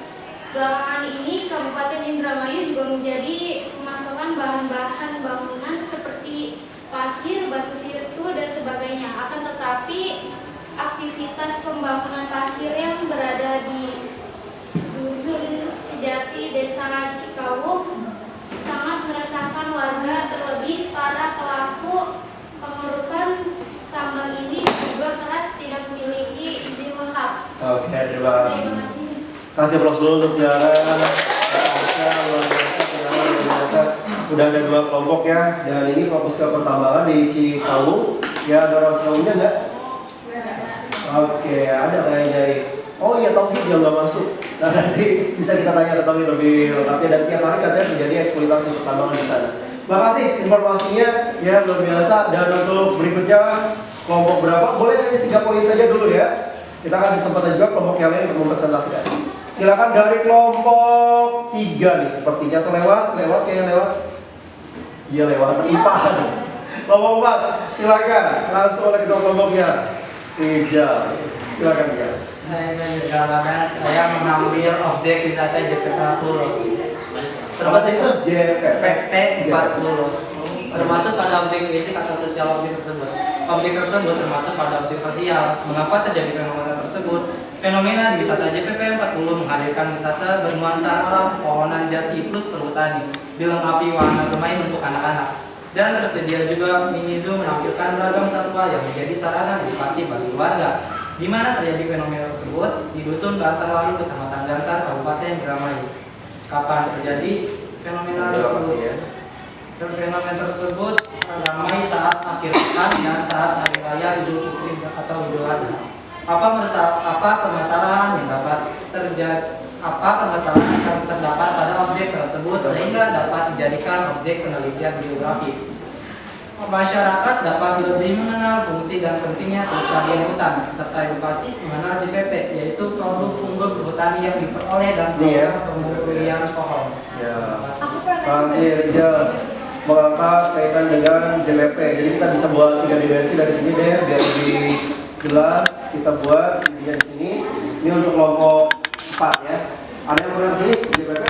Belakangan ini Kabupaten Indramayu juga menjadi pemasokan bahan-bahan bangunan seperti pasir, batu situ dan sebagainya. Akan tetapi aktivitas pembangunan pasir yang berada di Dusun Sejati, Desa Cikawu sangat meresahkan warga, terlebih para pelaku pengurusan tambang ini juga keras tidak memiliki izin lengkap. Oke, terima kasih. Kasih aplaus dulu untuk Tiara. Luar biasa. Udah ada 2 kelompok ya, dan ini fokus ke pertambangan di Cikawu. Ya, ada orang Cikawunya nggak? Oke, ada kayaknya. Oh iya, Tauhid yang nggak masuk. Nah, nanti bisa kita tanya ke Tauhid lebih lengkapnya, dan tiap hari katanya terjadi eksploitasi pertambangan di sana. Makasih informasinya, ya luar biasa. Dan untuk berikutnya kelompok berapa? Boleh hanya 3 poin saja dulu ya. Kita kasih kesempatan juga kelompok yang lain untuk mempresentasikan. Silakan dari kelompok 3 nih, sepertinya tuh lewat kayaknya lewat. Iya lewat 4. Kelompok 4, silakan langsung oleh ketua kelompoknya. Rijal, silakan ya. Saya mengambil objek wisata JPP 40. Termasuk itu JPP 40. Termasuk pada objek fisik atau sosial objek tersebut. Objek tersebut termasuk pada objek sosial. Mengapa terjadi fenomena tersebut? Fenomena di wisata JPP 40 menghadirkan wisata bernuansa alam, pohonan jati plus perhutani, dilengkapi wahana bermain untuk anak-anak. Dan tersedia juga mini zoo menampilkan beragam satwa yang menjadi sarana edukasi bagi warga. Di mana terjadi fenomena tersebut? Di Dusun Bantarwaru, Kecamatan Gantar, Kabupaten Indramayu. Kapan terjadi fenomena tersebut? Fenomena tersebut ramai saat akhir pekan dan saat hari raya Idul Fitri atau Idul Adha. Apa permasalahan yang dapat terjadi? Apa permasalahan yang terdapat pada objek tersebut sehingga dapat dijadikan objek penelitian geografi? Masyarakat dapat lebih mengenal fungsi dan pentingnya pelestarian hutan serta edukasi mengenal JPP, yaitu produk unggul perhutani yang diperoleh dan program pemurnian pohon. Makasih Rizal mengangkat kaitan dengan JPP. Jadi kita bisa buat 3 dimensi dari sini deh biar lebih jelas. Kita buat dia di sini. Ini untuk kelompok 4 ya. Ada yang pernah sini JPP?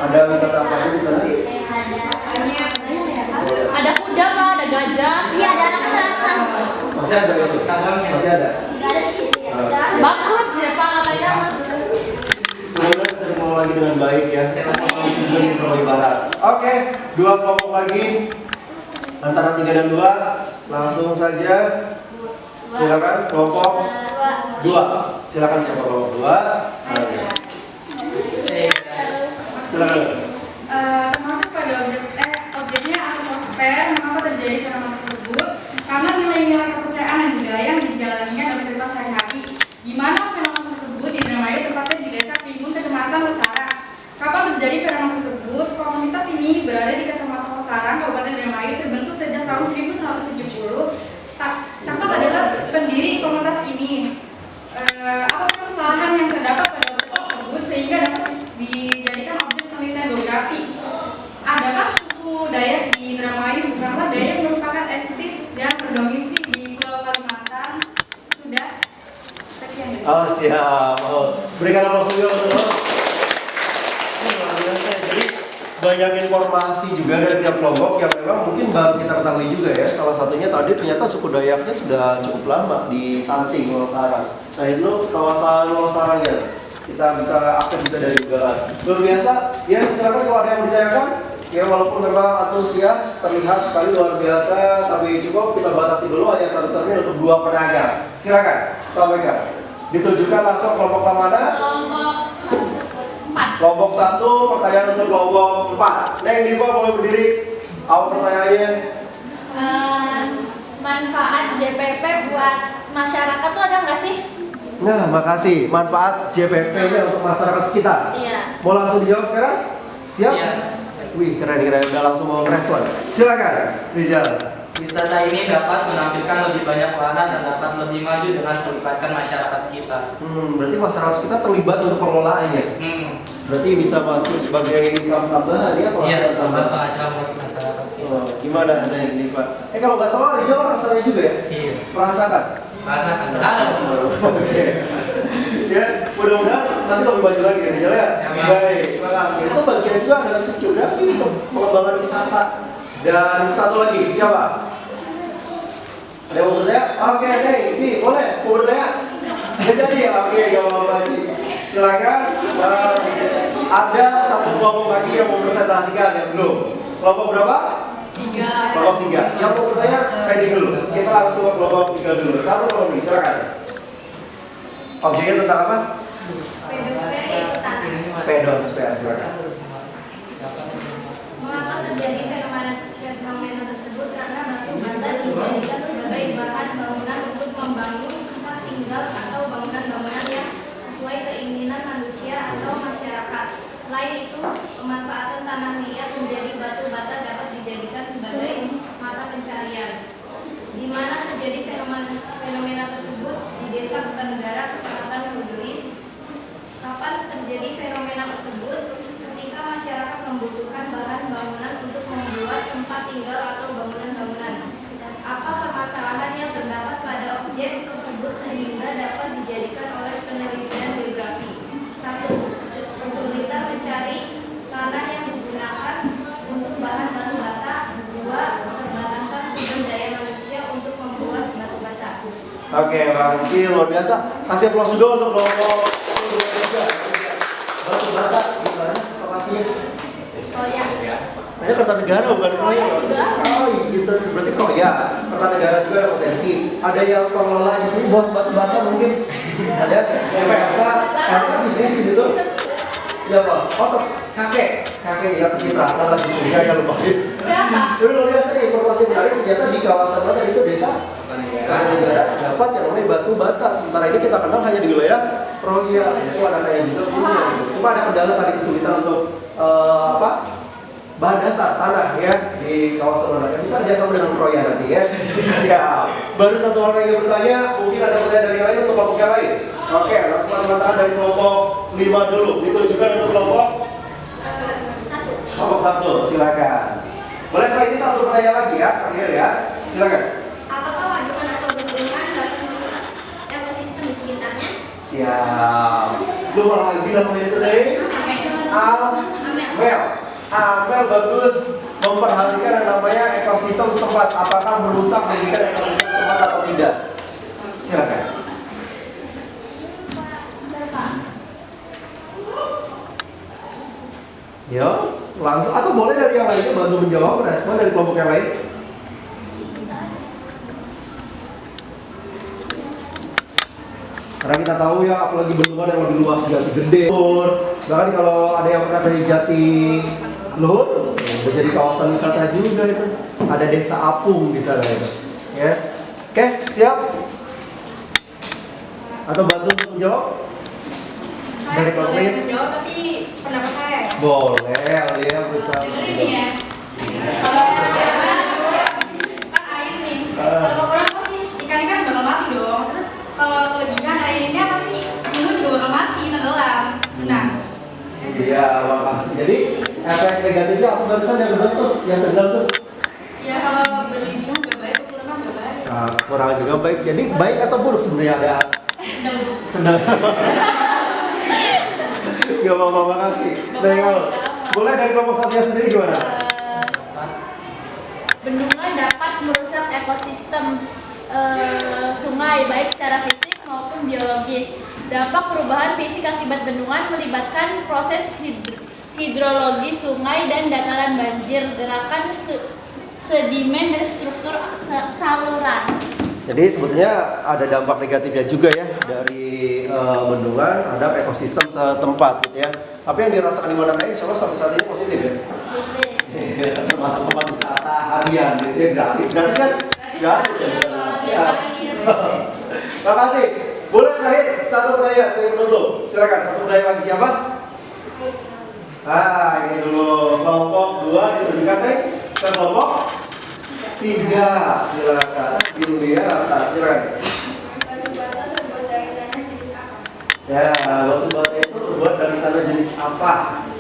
Ada wisata apa aja di sana? Ada kuda Pak, ada gajah. Iya, ada anak kerasan. Masih ada ya? Masih ada. Bangkrut ya Pak katanya. Mudah-mudahan bisa dikelola lagi dengan baik ya. Sebelum di barat. Oke, 2 kelompok lagi antara 3 dan 2. Langsung saja. Silakan kelompok 2. Silakan siapa kelompok 2? Silakan. Termasuk pada objeknya atmosfer. Mengapa terjadi fenomena tersebut? Karena nilai-nilai kepercayaan dan budaya yang dijalankan dalam kehidupan sehari-hari. Di mana fenomena tersebut dinamai tepatnya di Desa Primbun, Kecamatan Losarang. Kapan terjadi fenomena tersebut? Komunitas ini berada di Kecamatan Losarang, Kabupaten Indramayu, terbentuk sejak tahun 1970. Capat adalah pendiri komunitas ini. Apa permasalahan yang terdapat pada objek tersebut sehingga dapat dijadikan objek penelitian geografi? Adakah suku Dayak di Indramayu? Bukanlah Dayak merupakan etnis dan berdomisili di Pulau Kalimantan. Sudah sekian. Oh siap. Berikan aplaus juga teman-teman. Luar biasa. Jadi banyak informasi juga dari tiap kelompok yang memang mungkin baru kita ketahui juga ya. Salah satunya tadi ternyata suku Dayaknya sudah cukup lama di Santing, Losarang. Nah itu kawasan Losarang ya. Kita bisa akses juga dari Google. Luar biasa. Ya silakan kalau ada yang ditanyakan. Ya walaupun memang antusias terlihat sekali luar biasa, tapi cukup kita batasi dulu hanya 1 termin untuk 2 penanya. Silakan sampaikan. Ditujukan langsung kelompok mana? Kelompok 1, pertanyaan untuk kelompok 4. Neng Diva boleh berdiri. Apa pertanyaannya? Manfaat JPP buat masyarakat tuh ada nggak sih? Nah, makasih. Manfaat JPP-nya untuk masyarakat sekitar. Iya. Mau langsung dijawab sekarang? Siap? Iya. Wih, keren-keren. Udah langsung mau respon. Silakan, Rizal. Wisata ini dapat menampilkan lebih banyak wahana dan dapat lebih maju dengan melibatkan masyarakat sekitar. Berarti masyarakat sekitar terlibat untuk pengelolaannya. Berarti bisa masuk sebagai income tambahan ya, Iya, penghasilan tambahan. penghasilan bagi masyarakat sekitar. Gimana anda ini Pak? Kalau nggak salah Rizal orang sana juga ya? Iya. Merasakan? Rasakan. Dalam. Oke. Ya, mudah-mudahan nanti lebih maju lagi ya Rizal ya. Baik, terima kasih. Itu bagian juga analisis geografi untuk pengembangan wisata. Dan satu lagi, siapa? Ada yang mau bertanya? Oke, Ci, boleh? Mau bertanya? Nggak jadi ya? Oke, gak apa-apa Ci. Silakan. Ada satu kelompok lagi yang mau presentasikan ya belum? Kelompok berapa? 3. Kelompok 3. Yang mau bertanya, ready dulu. Kita langsung ke kelompok 3 dulu. Satu kelompok ini, silakan. Objeknya tentang apa? Pedosfer, silakan. Mengapa terjadi fenomena tersebut? Karena batu bata dijadikan sebagai bahan bangunan untuk membangun tempat tinggal atau bangunan-bangunan yang sesuai keinginan manusia atau masyarakat. Selain itu, pemanfaatan tanah liat menjadi batu bata dapat dijadikan sebagai mata pencarian. Di mana terjadi fenomena tersebut di Desa Kertanegara, Kecamatan Ludelis. Kapan terjadi fenomena tersebut? Ketika masyarakat membutuhkan bahan bangunan untuk membuat tempat tinggal atau bangunan-bangunan. Apa permasalahan yang terdapat pada objek tersebut sehingga dapat dijadikan oleh penelitian geografi? 1. Kesulitan mencari tanah yang digunakan untuk bahan batu bata. 2. Keterbatasan sumber daya manusia untuk membuat batu bata. Oke, makasih luar biasa. Kasih aplaus dulu untuk kelompok batu bata gimana lokasinya? Oh ya. Ini Kertanegara bukan proyek. Oh gitu, berarti proyek. Kertanegara juga ada potensi. Ada yang pengelola di sini bos batu bata mungkin. Ada. Elsa bisnis di situ. Siapa? Oh kakek ya pencitraan lagi curiga ya lupa. Siapa? Tapi luar biasa informasi menarik ternyata di kawasan mana itu desa Kertanegara dapat yang namanya batu bata. Sementara ini kita kenal hanya di wilayah proyek. Itu ada kayak juga punya. Cuma ada kendala tadi kesulitan untuk bahan dasar tanah ya di kawasan mana. Bisa kerjasama dengan proyek nanti ya. Siap. Baru satu orang yang bertanya, mungkin ada pertanyaan dari yang lain untuk kelompok yang lain. Oke, langsung tangan dari kelompok 5 dulu. Ditujukan untuk kelompok 1. kelompok 1, silakan. Boleh setelah ini satu pertanyaan lagi ya, akhir ya. Silakan. Apakah waduk atau bendungan dapat merusak ekosistem di sekitarnya? Siap. Lu malah lagi namanya itu deh. Amel bagus memperhatikan yang namanya ekosistem setempat. Apakah merusak pendidikan ekosistem setempat atau tidak? Silakan. Yo, langsung atau boleh dari yang lainnya bantu menjawab respon dari kelompok yang lain. Karena kita tahu ya, apalagi bendungan yang lebih luas, Jati Gede, bahkan kalau ada yang pernah dari Jati Luhur, menjadi kawasan wisata juga itu. Ada desa Apung di sana itu. Ya, oke, siap? Atau bantu untuk menjawab? Dari Saya boleh Pak menjawab, tapi pendapat saya. Boleh, dia berusaha. Dengerin nih ya. Kalau kan air nih, kalau kurang pasti ikan kan bakal mati dong. Terus kalau kelebihan airnya pasti dulu juga bakal mati, tenggelam. Nah, Iya, makasih. Jadi efek negatifnya apa barusan yang kedua tuh, yang tenggelam tuh? ya kalau berlindung gak baik, kekurangan gak baik. Nah, kurang juga baik. Jadi baik atau buruk sebenarnya ada sedang. Gak apa-apa, makasih. Dari kamu. Boleh dari kelompok satunya sendiri gimana? Bendungan dapat merusak ekosistem sungai baik secara fisik maupun biologis. Dampak perubahan fisik akibat bendungan melibatkan proses hidrologi sungai dan dataran banjir, gerakan sedimen dan struktur saluran. Jadi sebetulnya ada dampak negatifnya juga ya dari bendungan terhadap ekosistem setempat gitu ya. Tapi yang dirasakan di mana insya Allah sampai saat ini positif ya. Termasuk tempat wisata harian gitu ya, gratis kan? Gratis ya. Siap. Makasih. Boleh terakhir satu pertanyaan saya menutup. Silakan satu pertanyaan lagi siapa? Ini dulu kelompok 2 ditunjukkan deh ke kelompok 3. Silakan. Dulu ya, silakan. Batu bata terbuat dari tanah jenis apa? Ya, batu bata itu terbuat dari tanah jenis apa?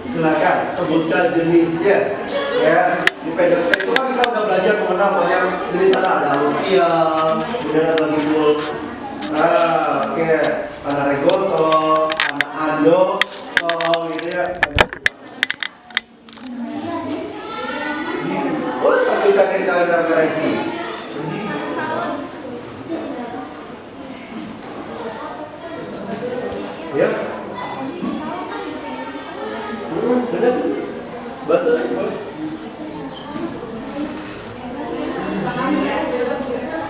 Silakan sebutkan jenisnya. Ya, di PDS itu kan kita udah belajar mengenal banyak jenis tanah. Ada aluvial, kemudian ada lagi bulk. Oke, tanah regoso, tanah ando, sol gitu ya. Boleh sambil cari referensi. Ya. Benar. Betul.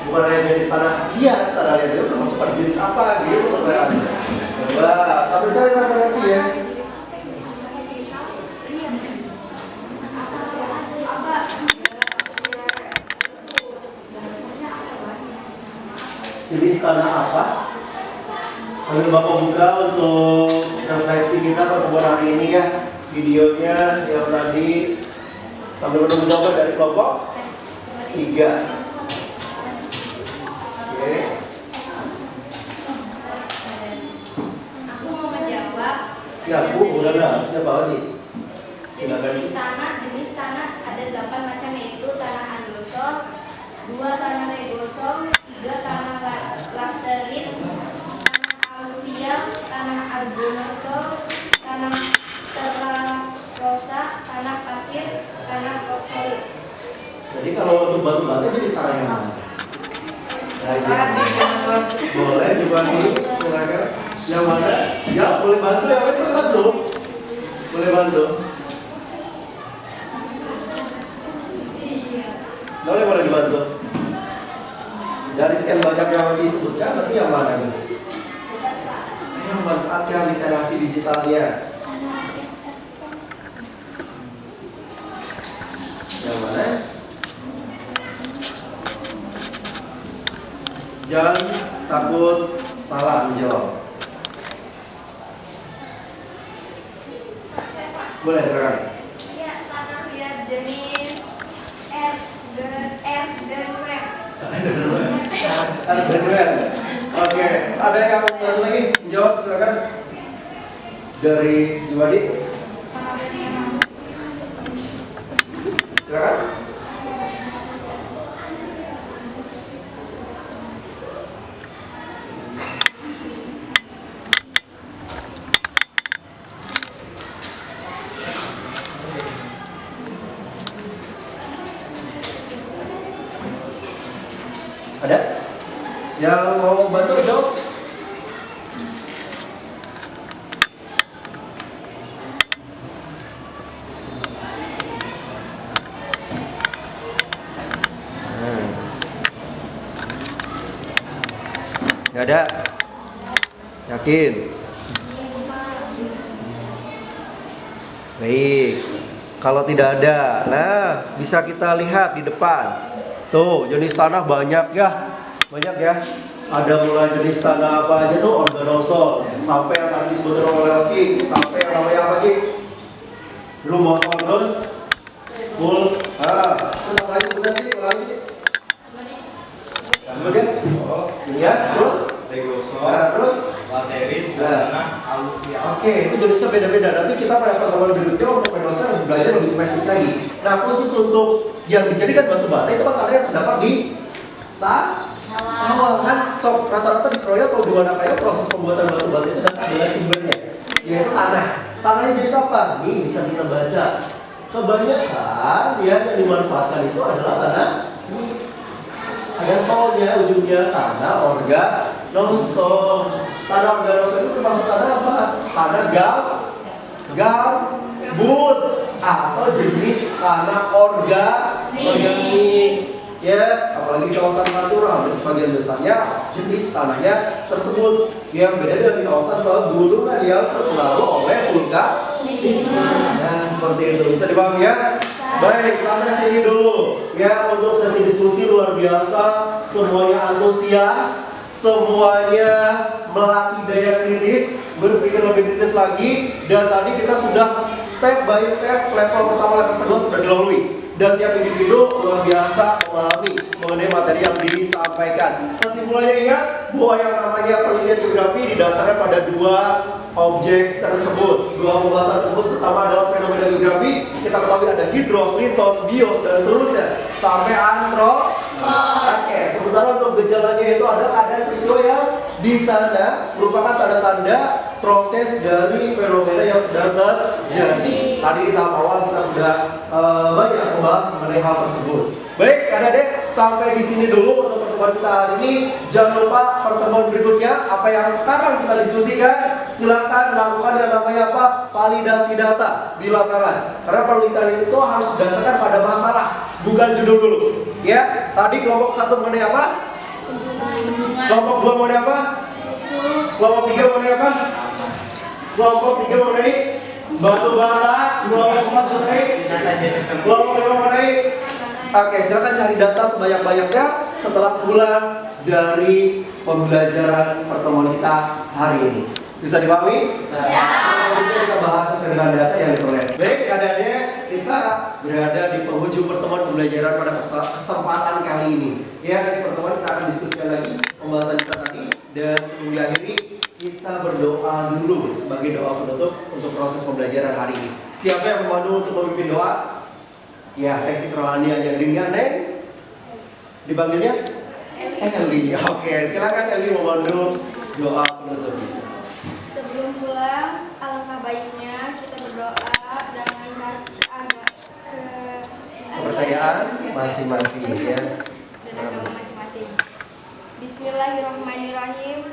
Bukan hanya jenis tanah liat, tanah liat itu termasuk pada jenis apa gitu pertanyaannya. Coba sambil cari referensi ya. Jenis tanah apa? Sambil Bapak buka untuk refleksi kita pertemuan hari ini ya. Videonya yang tadi sambil menunggu jawaban dari kelompok 3. Oke. Aku mau menjawab. Siap Bu, udah siapa sih? Silakan. Jenis tanah ada 8 macam, yaitu tanah andosol, 2 tanah regosol, 3 tanah laterit, tanah aluvial, tanah argonosol, tanah terrakosa, tanah pasir, tanah fosforit. Jadi kalau untuk batu bata jenis tanah yang mana? Boleh coba dulu, silakan. Yang mana? Ya boleh bantu, yang lain boleh bantu. Boleh bantu. Boleh dibantu. Dari sekian banyak yang masih disebutkan, berarti yang mana nih? Ayo manfaatkan literasi digitalnya. Yang mana? Jangan takut salah menjawab. Boleh silakan. Ya, Tanah lihat jenis R dan W. Oke, ada yang lagi jawab silakan. Dari Juwadi. Silakan. Ada? Yang mau bantu dong? Gak ada? Yakin? Baik. Kalau tidak ada, nah bisa kita lihat di depan. Tuh, jenis tanah banyak ya. Banyak ya. Ada mulai jenis tanah apa aja tuh, organosol, sampai yang tadi disebutkan oleh Oci, sampai yang namanya apa sih? Lumosol terus full. Terus apa lagi sebutan sih? Apa lagi sih? Kemudian? Oh, ya, terus? Terus? Laterit, Oke, itu jenisnya beda-beda. Nanti kita pada pertemuan berikutnya untuk penyelesaian belajar lebih spesifik lagi. Nah, khusus untuk yang dijadikan batu bata itu kan tanah yang terdapat di sawah kan. So, rata-rata di Kroya atau di Wanakaya proses pembuatan batu bata itu datang dari sumbernya, yaitu tanah. Tanahnya jenis apa? Nih bisa kita baca. Kebanyakan yang dimanfaatkan itu adalah tanah ini. Ada solnya, ujungnya tanah organosol. Tanah organosol itu termasuk tanah apa? Tanah gambut atau jenis tanah organik. Ya, apalagi di kawasan Pantura, hampir sebagian besarnya jenis tanahnya tersebut yang beda dari kawasan pegunungan yang terpengaruh oleh vulkanisme. Nah, seperti itu bisa dipahami ya. Baik, sampai sini dulu ya untuk sesi diskusi luar biasa. Semuanya antusias, semuanya melatih daya kritis, berpikir lebih kritis lagi. Dan tadi kita sudah step by step, level pertama, level kedua sudah dilalui. Dan tiap individu luar biasa memahami mengenai materi yang disampaikan. Kesimpulannya ingat bahwa yang namanya penelitian geografi didasarkan pada dua objek tersebut. Dua pembahasan tersebut pertama adalah fenomena geografi. Kita ketahui ada hidros, litos, bios, dan seterusnya sampai Oke, sementara untuk gejalanya itu ada keadaan peristiwa yang di sana merupakan tanda-tanda proses dari fenomena yang sedang terjadi. Tadi di tahap awal kita sudah banyak membahas mengenai hal tersebut. Baik, adik-adik, sampai di sini dulu untuk pertemuan kita hari ini. Jangan lupa pertemuan berikutnya apa yang sekarang kita diskusikan, silakan lakukan yang namanya apa? Validasi data di lapangan. Karena penelitian itu harus didasarkan pada masalah, bukan judul dulu. Ya, tadi kelompok 1 mengenai apa? Kelompok 2 mengenai apa? Kelompok 3 mengenai apa? Kelompok 3 mengenai batu bara. Kelompok 4 mengenai? Kelompok 5 mengenai? Oke, silakan cari data sebanyak-banyaknya setelah pulang dari pembelajaran pertemuan kita hari ini. Bisa dipahami? Bisa. Kita bahas sesuai dengan data yang diperoleh. Baik, adik-adik, kita berada di penghujung pertemuan pembelajaran pada kesempatan kali ini. Ya, next pertemuan kita akan diskusikan lagi pembahasan kita tadi. Dan sebelum diakhiri, kita berdoa dulu sebagai doa penutup untuk proses pembelajaran hari ini. Siapa yang memandu untuk memimpin doa? Ya, seksi kerohaniannya dengan Neng. Dipanggilnya? Eli. Oke, silakan Eli memandu doa penutup. Sebelum pulang, alangkah baiknya kita berdoa dengan kepercayaan masing-masing ya. Dan agama masing-masing. Bismillahirrahmanirrahim.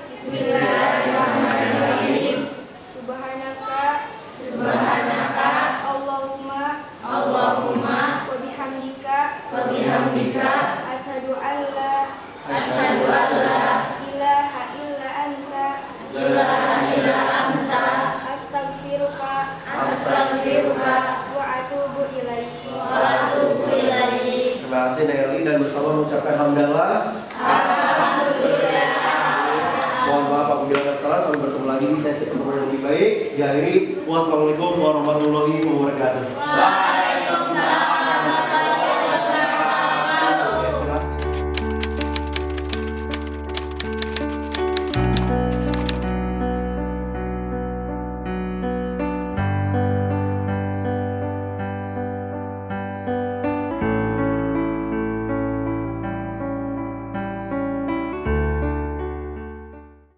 Subhanaka Allahumma wa bihamdika wa bihamdika asyhadu an la ilaha illa anta astaghfiruka wa atubu ilaik. Terima kasih Nelly, dan bersama mengucapkan hamdalah. Mohon maaf apabila ada kesalahan. Sampai bertemu lagi di sesi pertemuan yang lebih baik. Diakhiri, wassalamualaikum warahmatullahi wabarakatuh.